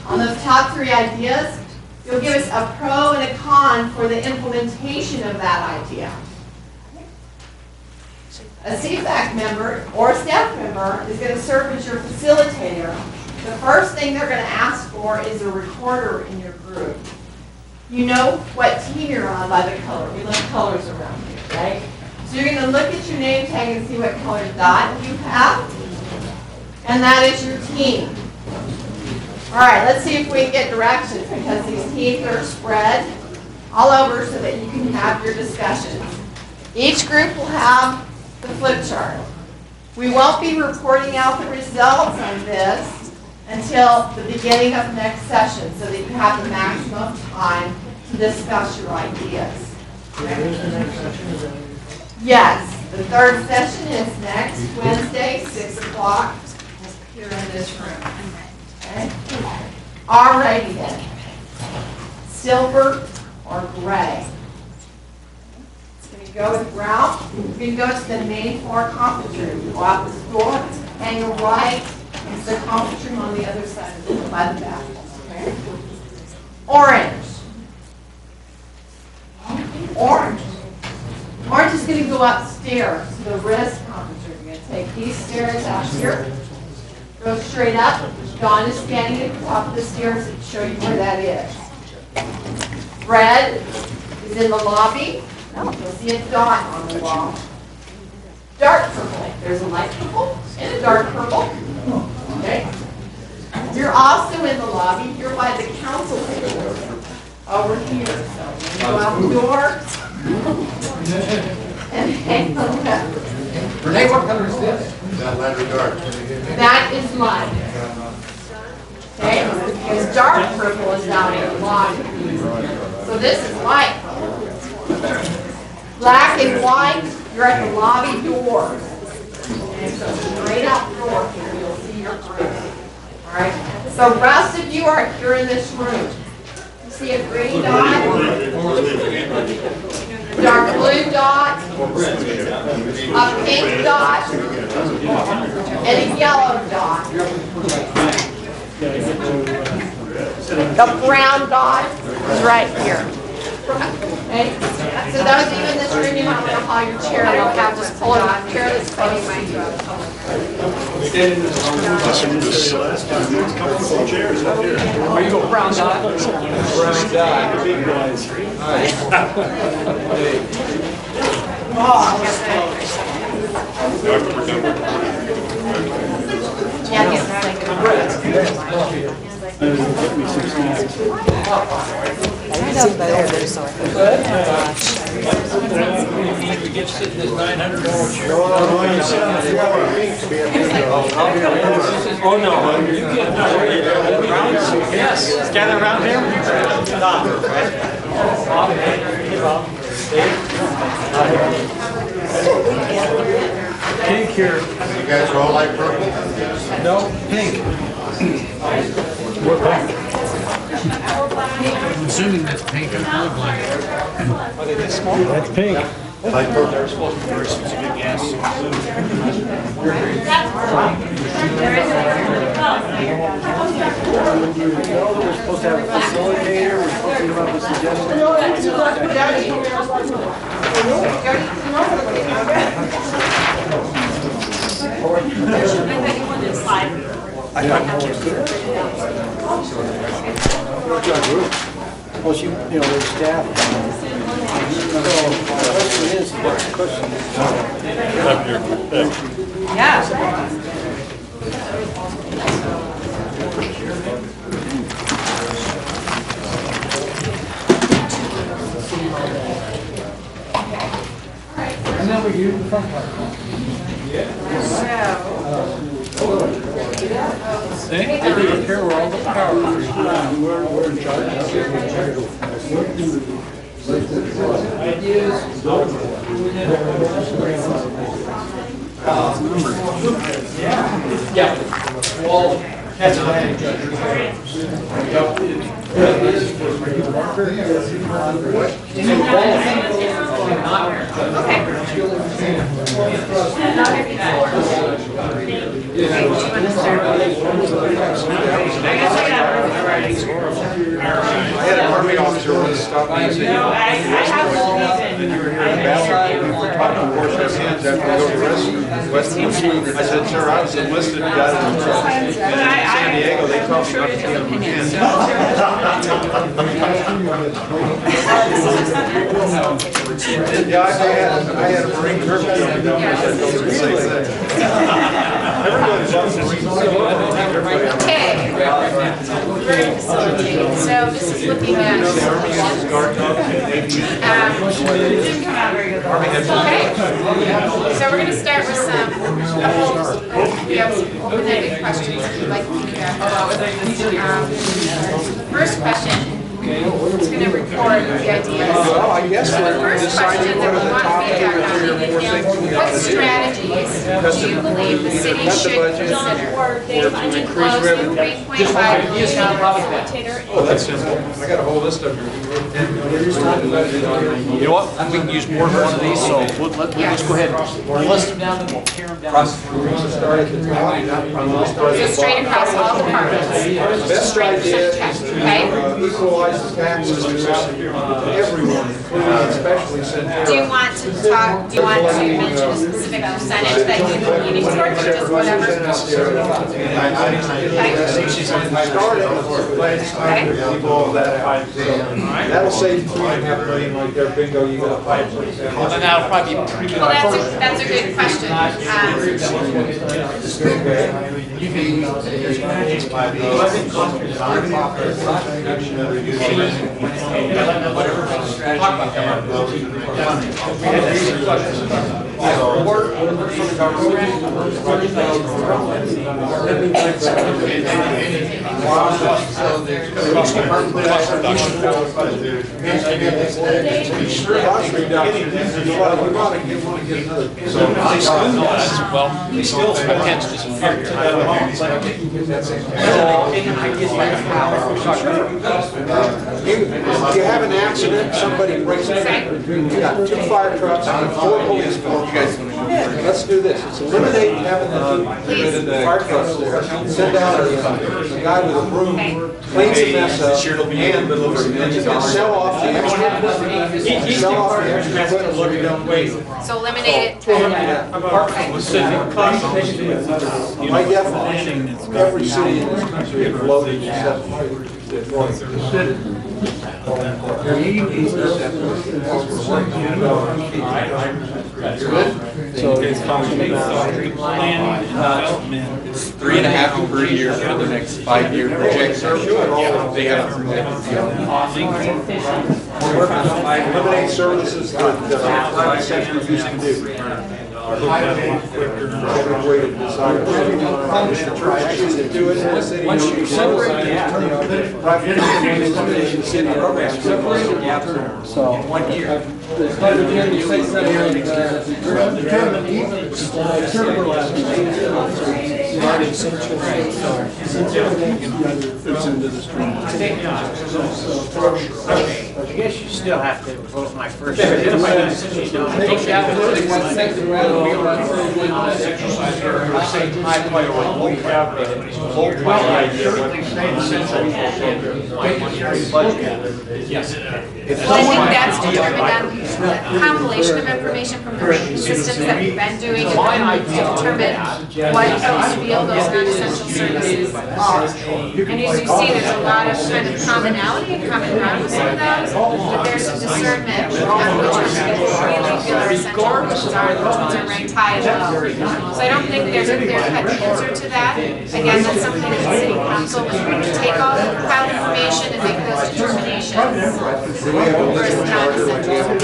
on those top 3 ideas, you'll give us a pro and a con for the implementation of that idea. A CFAC member or a staff member is going to serve as your facilitator. The first thing they're going to ask for is a recorder in your group. You know what team you're on by the color. We love colors around here, right? So you're going to look at your name tag and see what color dot you have, and that is your team. All right, let's see if we can get directions because these teams are spread all over so that you can have your discussions. Each group will have the flip chart. We won't be reporting out the results on this until the beginning of next session so that you have the maximum time to discuss your ideas. Yes, the 3rd session is next Wednesday, 6 o'clock here in this room. Okay? Alrighty then. Silver or gray? Go with Ralph. You're going to go to the main floor conference room. You go out this door, and you're right. It's the conference room on the other side of the door by the bathroom. Okay? Orange. Orange. Orange is going to go upstairs to the rest conference room. You're going to take these stairs out here. Go straight up. Dawn is standing at the top of the stairs to show you where that is. Red is in the lobby. You'll see a dot on the wall. Dark purple. There's a light purple and a dark purple. Okay. You're also in the lobby. You're by the council table. over here. So when you go out the door, and hang the left. Renee, what color is this? That ladder dark. That is light. Okay, because dark purple is down in the lobby. So this is light. Black and white, you're at the lobby door. And so straight out the door here, you'll see your group. All right. So rest of you are here in this room. You see a green dot, dark blue dot, a pink dot, and a yellow dot. The brown dot is right here. Okay? So those of you in this room, you might want to haul your chair out. Just pull it on. Chair that's close. Are you going brown dot? Brown dot. Big guys. Nice. Yeah, get We get sit in this $900 chair. Oh, no. Yes. Gather around here. Pink here. You guys all like purple? No, pink. What pink? I'm assuming that's pink and colorblind. Are they this small? That's pink. Like purple. They're supposed to be very specific, yes. We're supposed to have a facilitator, we're supposed to come up with suggestions. Well, you know, their staff. The question is, what's the question? Yeah. And then we use the front part. See? They take care of all the power. We're in charge. Ideas. Yeah. Well, that's a I had an army officer once stop me and say, and you were here in the bathroom, we were talking to wash our hands after we go to the restroom. I said, sir, I was enlisted, got in San Diego, they taught me not to get on my hands. Yeah, I had a Marine Corps job, I said, don't do the same thing. Everybody loves Marines. Okay. We're going to facilitate. So this is looking at. Didn't come out very good. Okay. So we're going to start with some open-ended questions that you'd like to do. First question. It's going to record the ideas. Well, I guess So the we're first deciding question that what we are the want top feedback two or on three or four things we is have what to do. strategies do you believe the city Cut the should budget. consider? Dave, I didn't Increase close revenue. $3.5 million facilitator. Oh, that's simple. I got a whole list of them. You know what, we can use more than one of these, so we'll just go ahead and list them down, then we'll tear them down. We're going to start at the top. So straight across all departments. Best idea is Okay. to equalize the taxes to everyone, including especially since. Do you want to talk, do you want to mention a specific percentage that you'd be leaning towards, or just whatever? That'll save $3.5 million right there, bingo, you got 5%. And that'll probably be pretty good. Well, that's a good question. They still attend to You have an accident, somebody breaks it, you got 2 fire trucks and 4 police cars. Let's do this, let's eliminate having the fire trucks there, send out a guy with a broom, cleans the mess up, and you can sell off the extra, sell off the extra equipment. So eliminate it. By definition, every city in this country is loaded except So it's plan development. It's 3.5 per year for the next 5-year projection. They have eliminate services that private sector used to do. Every way to decide. The church used to do it in the city. Once you separate the private the city program, separate the gap so in 1 year. Not essential. Fits into the stream. I guess you still have to vote my first. Well, I think that's determined on the compilation of information from the ranking systems that we've been doing to determine what those field, those non-essential services are. And as you see, there's a lot of kind of commonality and common ground with some of those, but there's some discernment on which ones people really feel are essential, which ones are ranked high and low. So I don't think there's a clear-cut answer to that. Again, that's something that the city council was going to take all the compiled information and make those determinations. Versus non-essential.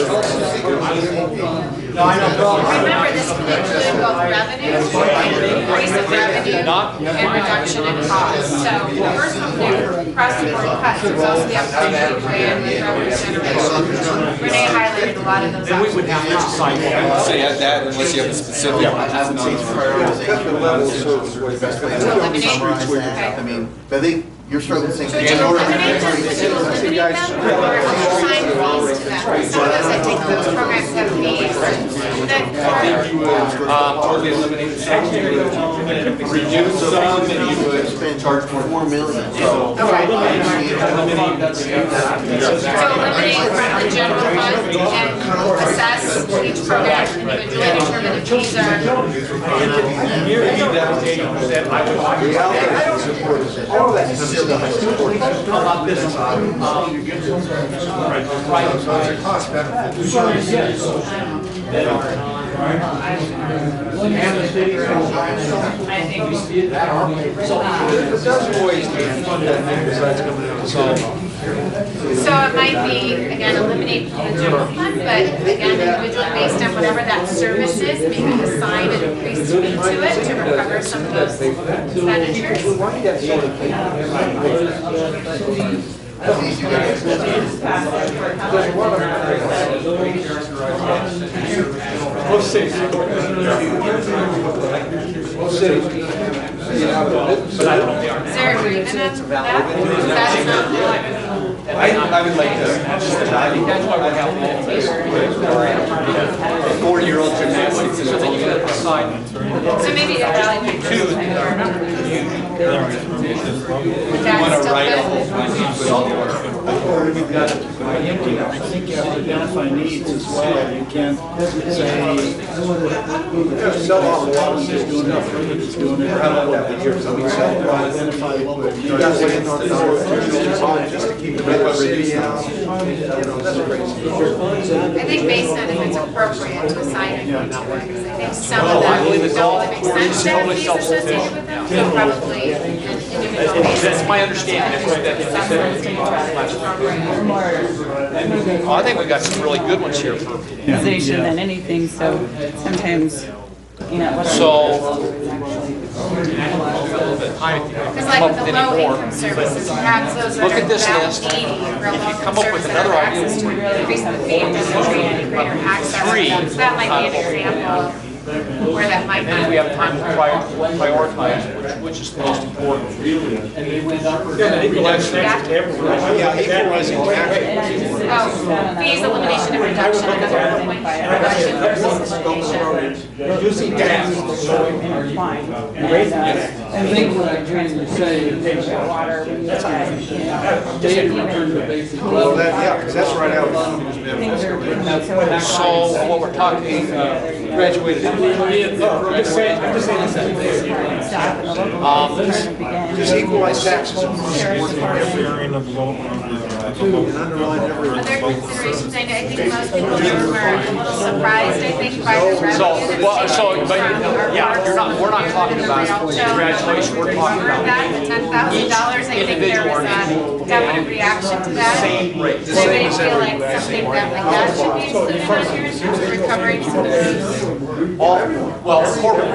Remember, this can include both revenue, increase of revenue, and reduction in cost. So the first one do across-the-board cuts. There's also the opportunity to plan with revenue generation. Renee highlighted a lot of those options. we would have to decide what say at that unless you have a specific. I mean, but you're struggling to think. So to eliminate them, would you eliminate them, or assign fees to them? Some of those, I think those programs have fees. Totally eliminate the section, reduce some, and you would spend charge for $4 million. So eliminate from the general fund and assess each program individually, determine if fees are. All that How about this? So it might be, again, eliminate from the general fund, but again, individually based on whatever that service is, maybe assign an increased fee to it to recover some of those expenditures. Most cities. Is there agreement on that? That's not. I would like to, I think that's why we have 4-year-old gymnastics, so that you can decide. So maybe the rally. You want to write a whole plan with all the work. I think you have to identify needs as well. You can't say, sell off a lot of it's doing it, it's doing it. Identify what we need. You got to wait on just to keep the city out. I think based on if it's appropriate to assign it to it, because I think some of them don't really make sense to have fees associated with them, so probably an individual basis. That's my understanding. Oh, I think we got some really good ones here for. Organization than anything, so sometimes, you know, what Because like the low income services, perhaps those Look that at are this about list. needy, real If you low come income up with services another that have idea, access to increasing the fee, it doesn't create any greater access. Three. So that might be an example of where that might And not. then we have time to prioritize which is the most important. And they went up. Yeah, equalizing tax. Oh, fees, elimination, and reduction, another point, reduction versus elimination. Reducing taxes is so fine. I think what I'm trying to say is Water, data return to basic level. Well, yeah, because that's right out of the So what we're talking, graduated. Just equalize taxes and Other considerations, I think most people were a little surprised, I think, by the revenue. but yeah, we're not talking about graduation, we're talking about That, the $10,000, I think there was a definite reaction to that. same rate. So they didn't feel like something that like that should be included on here in terms of recovering some of those. Well, corporate,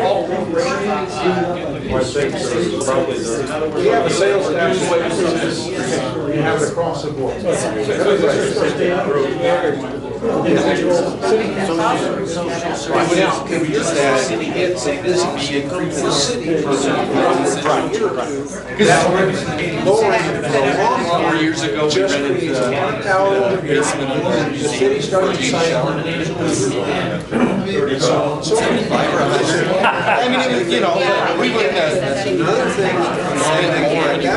We have a sales tax, we have it across the board. Now, can we just add, it's a business increase in the city for the Because 4 years ago, we rented the basement of the museum. city started to sign on. I mean, you know, we get another thing, everybody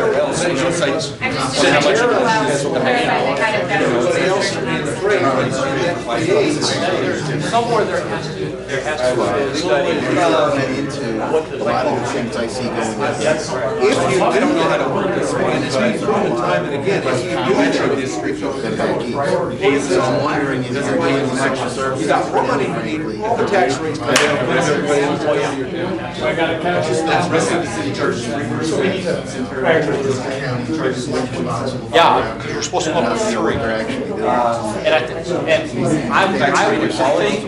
else is being afraid. Somewhere there has to be a study. Into a lot of the things I see going on. If you do know how to work this, and it's been proven time and again, if you do metro district, So I'm wondering if you're doing an extra service. you got more money, you need all the tax rates come down, put everybody in the way you're doing. So I got a catch. That's rest of the city charges. Yeah, because we're supposed to come up with three. They're actually doing. And I would think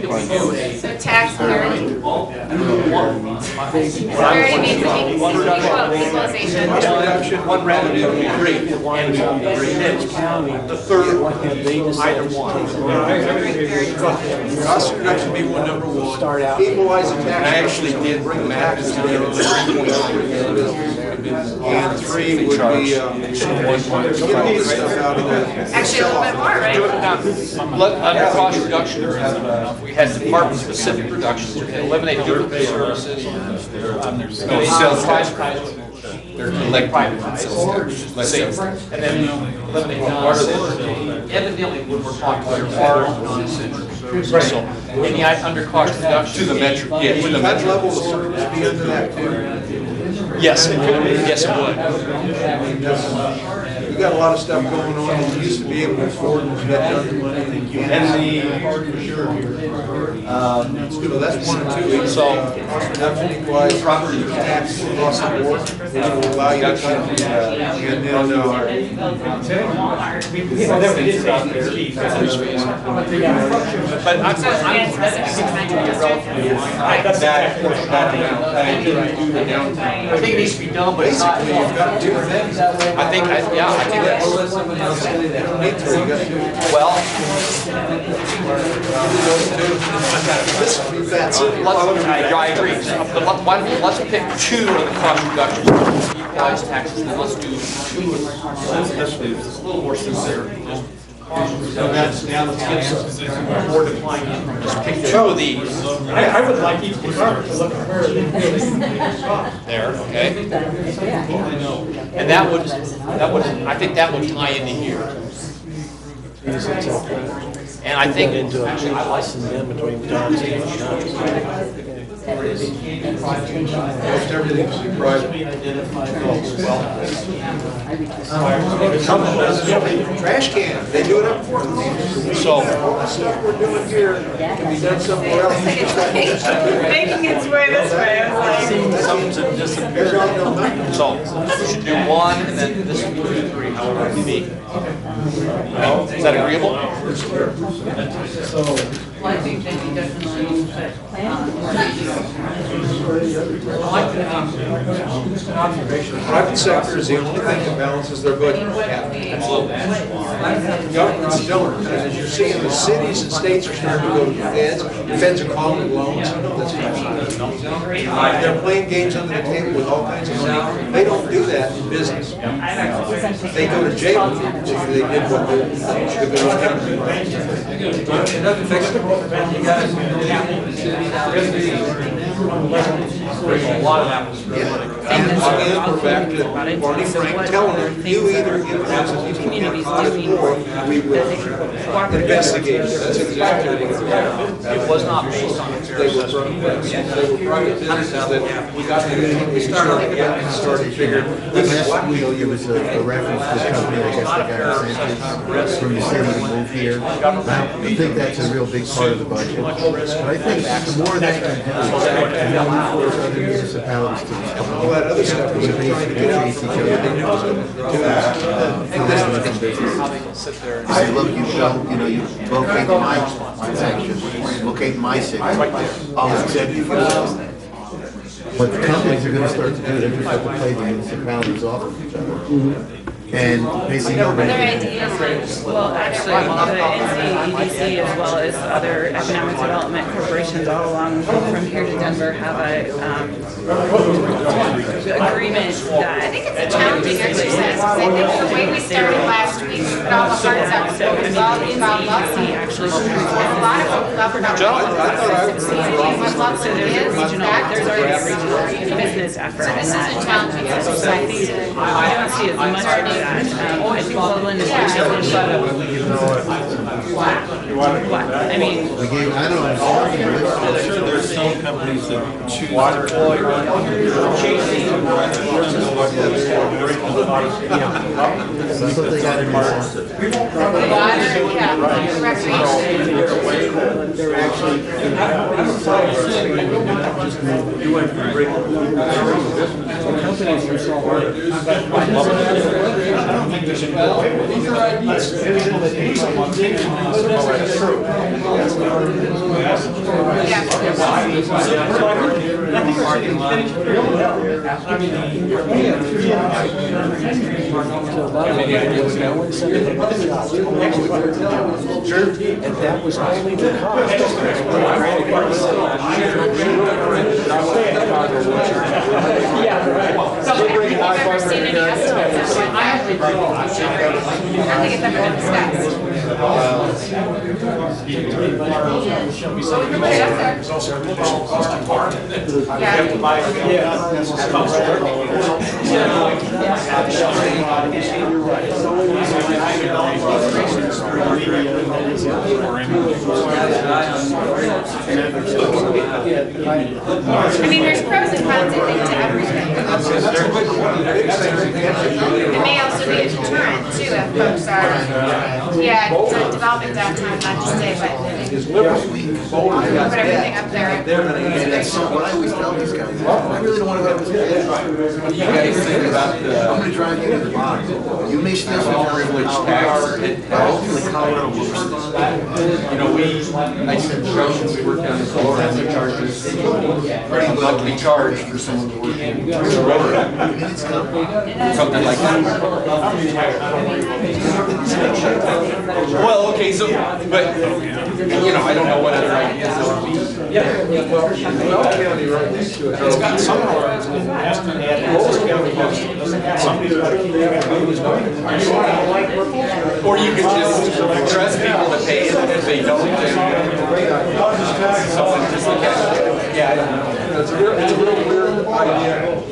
that we do So tax parity. Parity means equalization. equalization, one revenue, great, and the third, either one. Cost reduction be one, number one. Start out. Equalizing tax. And I actually did bring the taxes down to 3.9. And three would be, get all this stuff out of that. Actually, a little bit more, right? Under cost reduction, we had department-specific reductions, we can eliminate duplicate services. Sales tax. They're like private sales. And then eliminate evidently what we're talking about are so any under cost reduction To the metro, yeah, would that level of service be under that too? Yes, it could. Yes, it would. You got a lot of stuff going on that you used to be able to afford and you got done money and you can't. And So that's one and two. So Reduction equalized property tax across the board. It will allow you to cut, and then, but I'm I think it needs to be done, but it's not. basically, you've got two things. I think, yeah, I think that's. Well. I agree. But let's pick two of the cost reductions, equalize taxes, and let's do two. It's a little more sincere. So that's, now let's get some more defined income. Just pick two of these. I would like each department to look at where they feel they can make costs. There, okay. And that would, I think that would tie into here. And I think, actually, I like them between jobs and jobs. Most everything's private. Trash can, they do it up for us. So, all the stuff we're doing here can be done somewhere else. Making its way this way, I was like. Something's disappeared. So, we should do one, and then this would be 2 to 3, however it may be. Is that agreeable? Well, I think that you definitely plan on Private sector is the only thing that balances their budget. Absolutely. Governments don't, and as you see in the cities and states are starting to go to the feds. The feds are calling loans. They're playing games under the table with all kinds of money. They don't do that in business. They go to jail if they did what they should have been. It doesn't fix it. You guys, a lot of that was Again, we're back to Barney Frank telling them, you either give us these communities or we will investigate. That's exactly what it was. It was not based on a fair assessment. They were private businesses that we got to, we started figuring, this is what we There was a reference to a company, I guess they got incentives from the city to move here. I think that's a real big part of the budget. But I think the more that can do, and then we force other municipalities to all that other stuff was trying to get out. chase each other. Say, look, you locate my section, locate my city. I'll accept you for that. What the companies are gonna start to do, they're gonna start to play the municipalities off of each other. And basically nobody. Other ideas, well, actually, the NCEDC as well as other economic development corporations all along from here to Denver have a agreement that. I think it's a challenging exercise, because I think the way we started last week, we put all the hearts out, so it was all about love. Actually, There's a lot of government. What love so there's a regional, there's already a regional business effort. So this is a challenging exercise. I don't see as much of that. I think Loveland is regionally set up. What? I mean, I don't know. I'm sure there's some companies that choose to employ That's what they got in mind. They're actually. And that was only the cost. So I don't think I've ever seen any estimates of what that would generate. I don't think it's ever been discussed. So we can put it up there. There's also an additional cost to park. I mean, there's pros and cons, I think, to everything. It may also be a deterrent too, if folks are, to developing downtown, not to stay, but put everything up there. And that's what I always tell these guys. I really don't want to go to this. What do you guys think about I'm going to drive you to the bottom. You may still have privilege tax? hopefully Colorado will. I said, we work down in Colo, and we charge us pretty well, we charge for someone to work in something like that. Well, okay, so, but, I don't know what other ideas there would be. It's got some of our, or you could just trust people to pay it, and if they don't, then someone just like that. Yeah, I don't know. it's a real weird idea.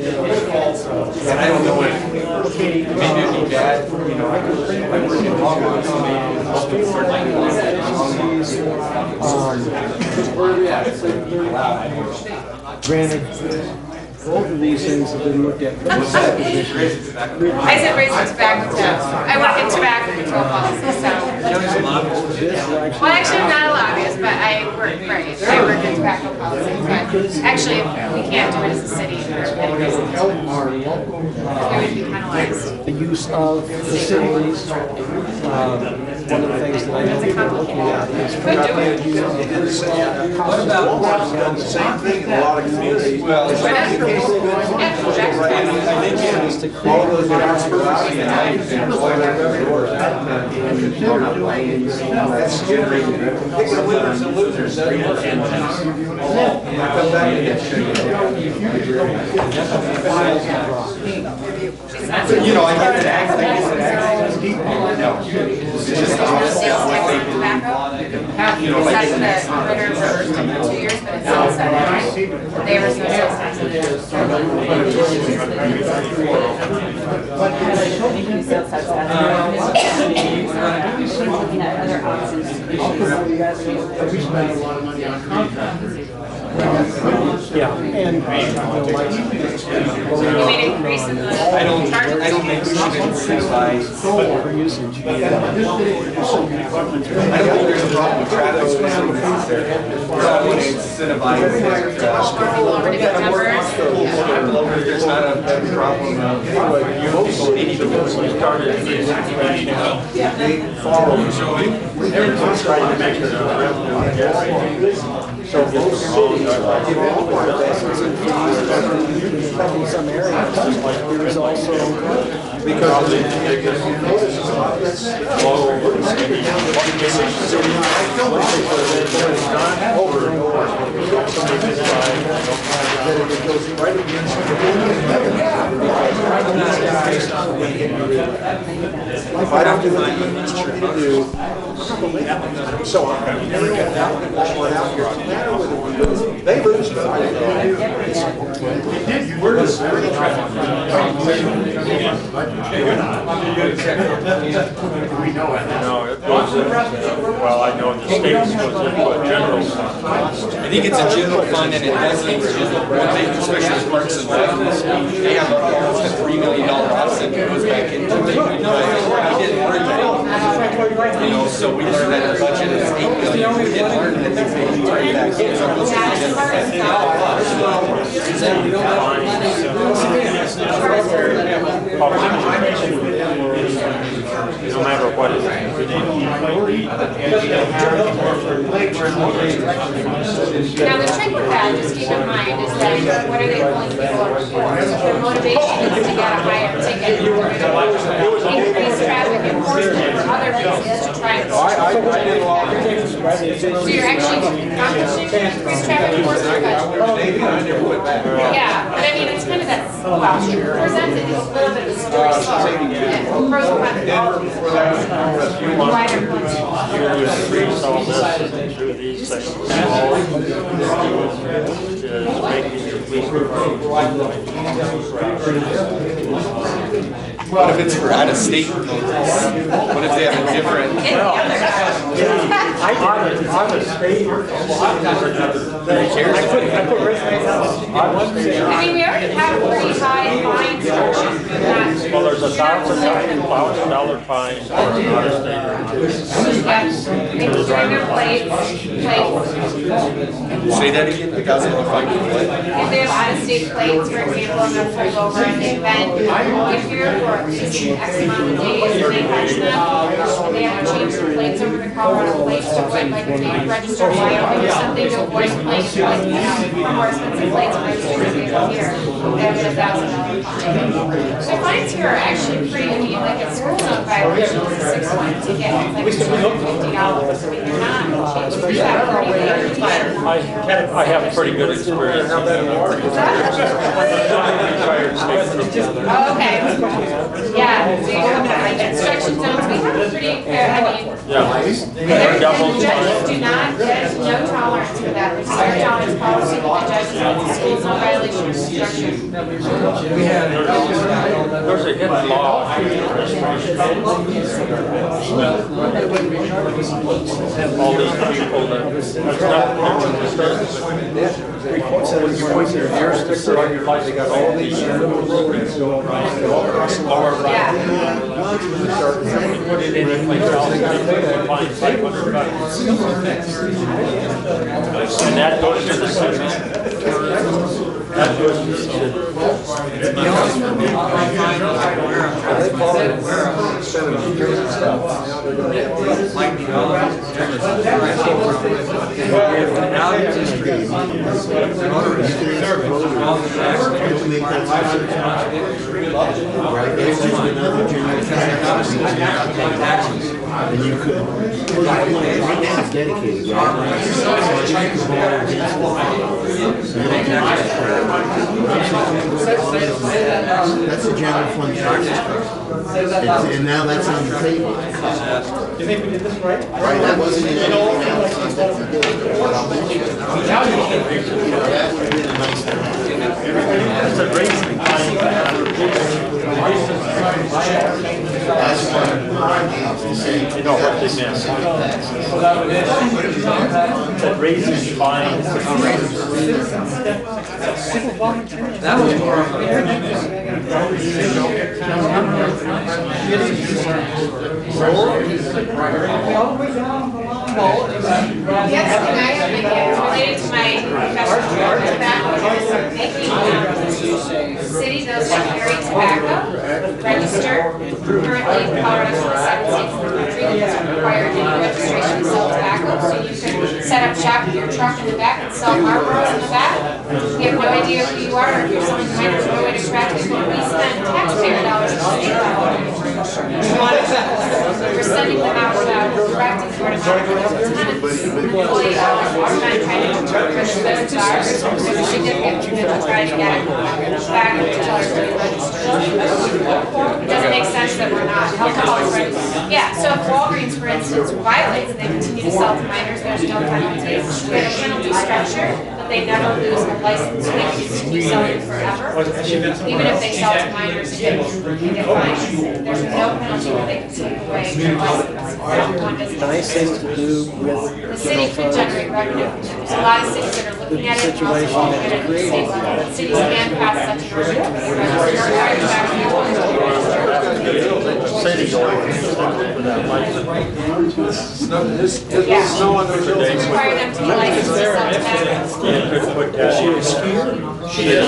And I don't know if maybe it'd be bad, I work in Hogwarts, so maybe Where are we at? Granted, both of these things have been looked at. I said raising tobacco tax. I work in tobacco control policy, so. Well, actually, I'm not a lobbyist, but I work in tobacco policy. But actually, we can't do it as a city for many reasons. We would be penalized. The use of facilities, one of the things that I know we're looking at is. What about Walmart's done the same thing in a lot of communities? Well, Why not? all those jobs for us, and that's generating. It's the winners and losers. You know, I get that. It's just the opposite of what they do. You know, like the critter for 2 years, but it's still set. They were so sales tax. Looking at other options. We spend a lot of money on yeah, and You mean increase in the charge? I don't think we should incentivize for usage. I don't think there's a problem with traffic. I want to incentivize there's not a problem. Most cities started they follow. Everyone's trying to make their revenue. So most cities, in some areas, there is also because over and over. If I don't do what you want me to do, so I'm never get that one out here. No matter whether we lose, they lose, but I we're just very We know it. No, it goes in, well, I know in the States it goes into a general fund. I think it's a general fund and it doesn't, when they, especially with Parks and Rec, they have almost a $3 million offset that goes back into it. We didn't learn that. You know, so we learned that the budget is $8 million. We didn't learn that they pay right back in. So it goes to the general No matter what it is. Now, the trick with that, just keep in mind, is that what are they pulling people over for? Their motivation is to get a higher ticket. Increase traffic enforcement for other reasons to try and. So you're actually accomplishing increased traffic enforcement, but. Yeah, but I mean, it's kind of that, well, presented as a little bit of a story slow. And pros and cons. Wider ones. You increase all this through these things. All you do is making your people. What if it's for out-of-state voters? What if they have a different? On the state. Who cares? I mean, we already have a pretty high fine structure. Well, there's $1,000 fine for out-of-state. They return their plates. Say that again, $1,000 fine for what? If they have out-of-state plates, for example, and they're pulled over and they've been here for at least X amount of days, and they catch them, and they have to change their plates over to Colorado plates to avoid like being registered Wyoming or something to avoid plates, like, more expensive plates registered here. They have $1,000 fine. The fines here are actually pretty, I mean, like a school zone violation is a 6-1 ticket, it's like $250. I mean, they're not cheap. You have pretty big. I have a pretty good experience. Oh, okay. Yeah, so you have like construction zones, we have a pretty, I mean, judges do not, there's no tolerance for that. There's no tolerance policy for the judges when it's a school zone violation of construction. There's a hidden law. all these people that, it's not common to start with. You point your ear sticker on your light, they got all these programs going all across the bar, right? Put it any place else, they find $500. And that goes to the city. That goes to the city. They bought it, instead of crazy stuff, now they're gonna And you could, right now it's dedicated, right? That's the general fund charges. And now that's on the table. Do you think we did this right? Right, that wasn't in anything else on that we did. What I'll mention, that would have been a nice thing. That's a reason. That's one of the ideas to say. You know what they meant. That raising fines. That was more of Yes, and I have been related to my professional tobacco. The city does carry tobacco registered. Currently, Colorado is one of the 7 states in the country that doesn't require any registration to sell tobacco. So you can set up shop with your truck in the back and sell Marlboros in the back. We have no idea who you are, or if you're someone who might have no way to track it. We spend taxpayer dollars to do that. We're sending them out directing word of mouth. Employee hours, we're trying to interpret those bars. There's a significant commitment to try to get it back into our registration. It doesn't make sense that we're not. Alcohol, yeah, so if Walgreens, for instance, violates and they continue to sell to minors, there's no penalty. We have a penalty structure, but they never lose a license. They continue selling forever. Even if they sell to minors, they get fined. There's no penalty when they can take away their license. Nice thing to do with the city could generate revenue. There's a lot of cities that are looking at it, and also looking at it at the state level. Cities can pass such an ordinance. City ordinance for that license. Snow on the Require them to be licensed to sell tobacco. She is skier? She is.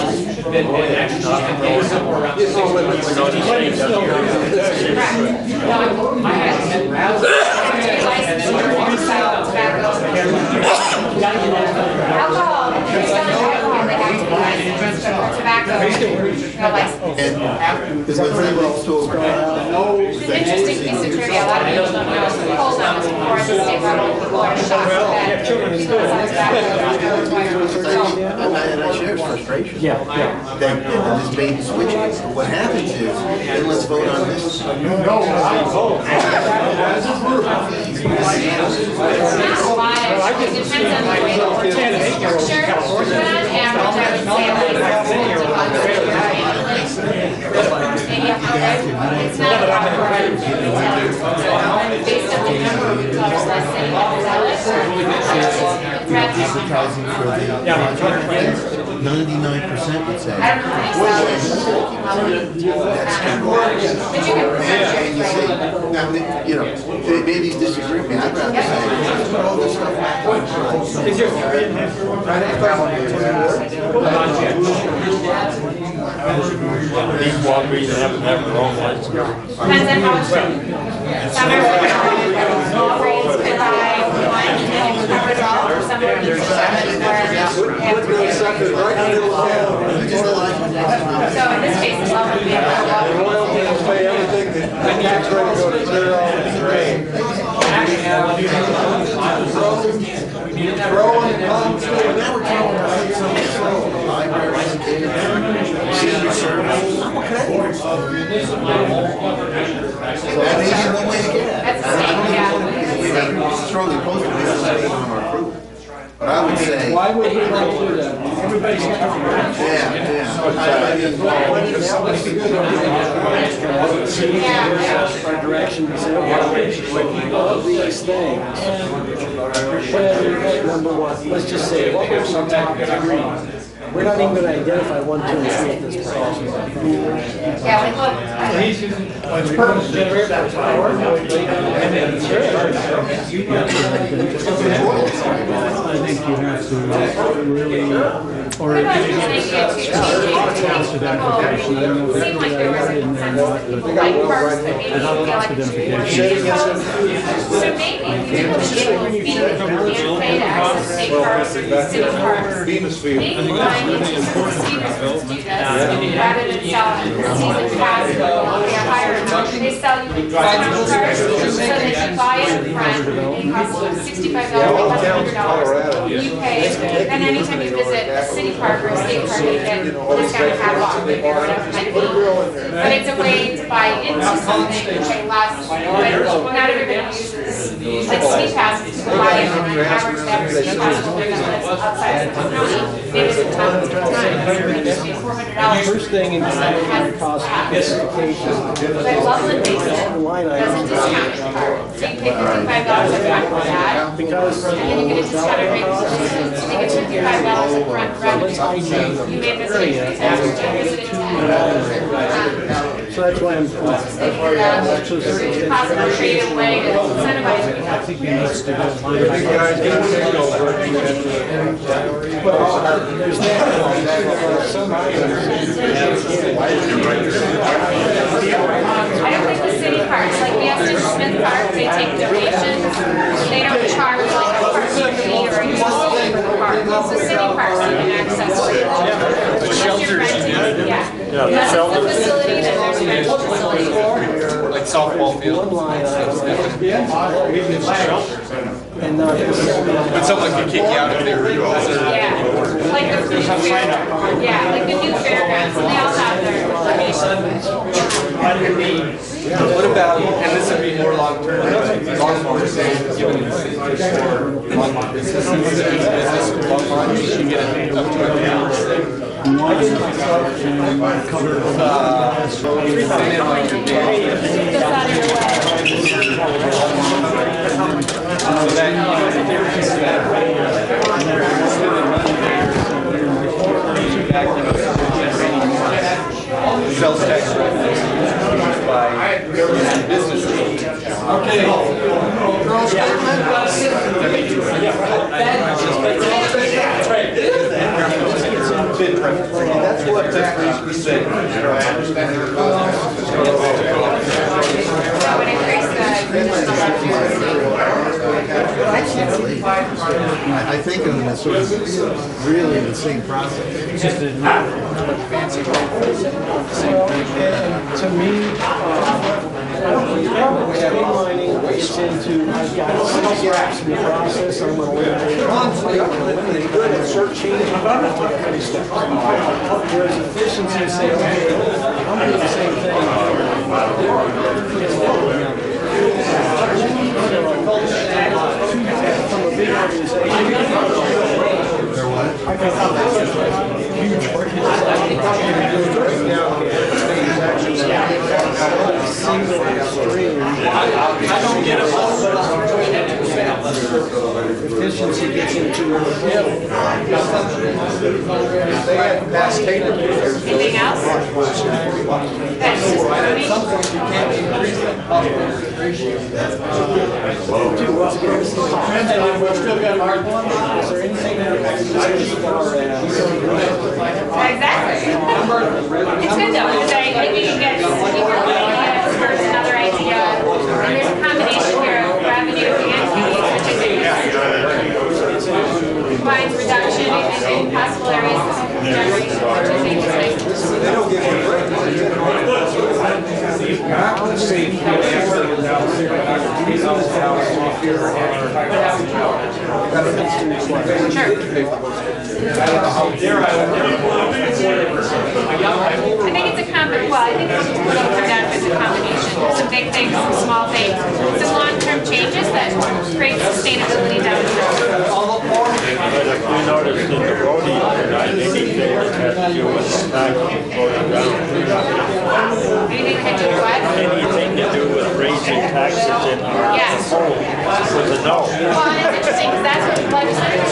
Alcohol, if you're selling alcohol, they have to be licensed. Tobacco, no license. And with regards to It's an interesting piece of trivia. A lot of people don't know. Cole's on this before at the state level. People are shocked that people that sell tobacco are required. And I share his frustration. That this bait and switch. What happens is, then let's vote on this. It depends on the way the ordinance is structured, but on average, I would say like maybe 100. It's not a proper based on the number of retailers licensing and Advertising for the 99% would say. I don't know how many That's kind of but you can and you say, you know, they maybe disagree with me. I'd rather say, put all this stuff back. Is your 3.5? These Walgreens have their own license. depends on how it's written. Some are Walgreens could buy one and cover it all, or some are where so in this case, it's all going to be about royalties pay everything that the tax rate go to 0 and 3. Grow and come to. Now we're talking about something libraries, senior service. That may be one way to get at it. It's strongly opposed to this on our group. But I would say. Why would we want to do that? Everybody's covered. Yeah. kind of see our direction and say, okay, all of these things. Number one, let's just say, what was the top three? We're not even going to identify 1, 2, and 3 at this point. Yeah, we look. It's perfect. Generate that power. I think you have to really, or cost identification. I don't know if Seemed like there was a consensus that people like parks, but maybe you feel like it's so maybe people should be paid to access state parks or city parks. Maybe find seniors to do this rather than selling season pass or they hire them. They sell you a card so that you buy it front. It costs $65, $100. You pay, and anytime you visit a city park or a state park, you get discounted catalog or whatever it might be. But it's a way to buy into something and pay less. But not everybody uses, like city passes, to buy it on average, that city pass is outside of the county. Maybe it's a ton of time. $400. First thing in cost identification. But Loveland Basin doesn't discount the card. So you pay $55 upfront for that. Because and then you get a discounted rate. So you get $55 upfront revenue. You may visit it 3 times, you visit it 10. so that's why I'm. Positive creative way to incentivize people. I think we need to go line by line. There's that. Some I don't think the city parks, like the Estes Smith Park, they take donations. They don't charge like a parking fee or a utility for the park. It's the city parks you can access to. Unless you're renting, yeah. Unless it's the facility, then there's a rental facility. Like softball field. And But someone could kick you out if they were. Yeah, like the new fair, yeah, like the new fairgrounds, they all have their donations. What about, and this would be more long-term, long-term, given for business with long-term, you can get up to a sales tax revenue by business. That's what the 3%. I think of them as sort of really the same process. It's just another fancy to me, streamlining gets into, I've got 6 steps in the process, I'm going to eliminate good and start changing every step. Whereas efficiency say, okay, I'm doing the same thing. From a big organization, I can huge organization. Efficiency gets into Anything else? Exactly. It's good though, because I think we can get people ideas versus another idea. And there's a combination here of revenue and fees, combines reduction in possible areas of generation, which I think is nice. They don't give you a break. I think it's a combination. Well, I think it's come down to a combination. Some big things, some small things, some long-term changes that create sustainability down the road. noticed in the rodeo tonight, anything that has to do with taxes voted down. Anything to do what? Anything to do with raising taxes in our Yes. home was a no. Well, and it's interesting, because that's what the legislature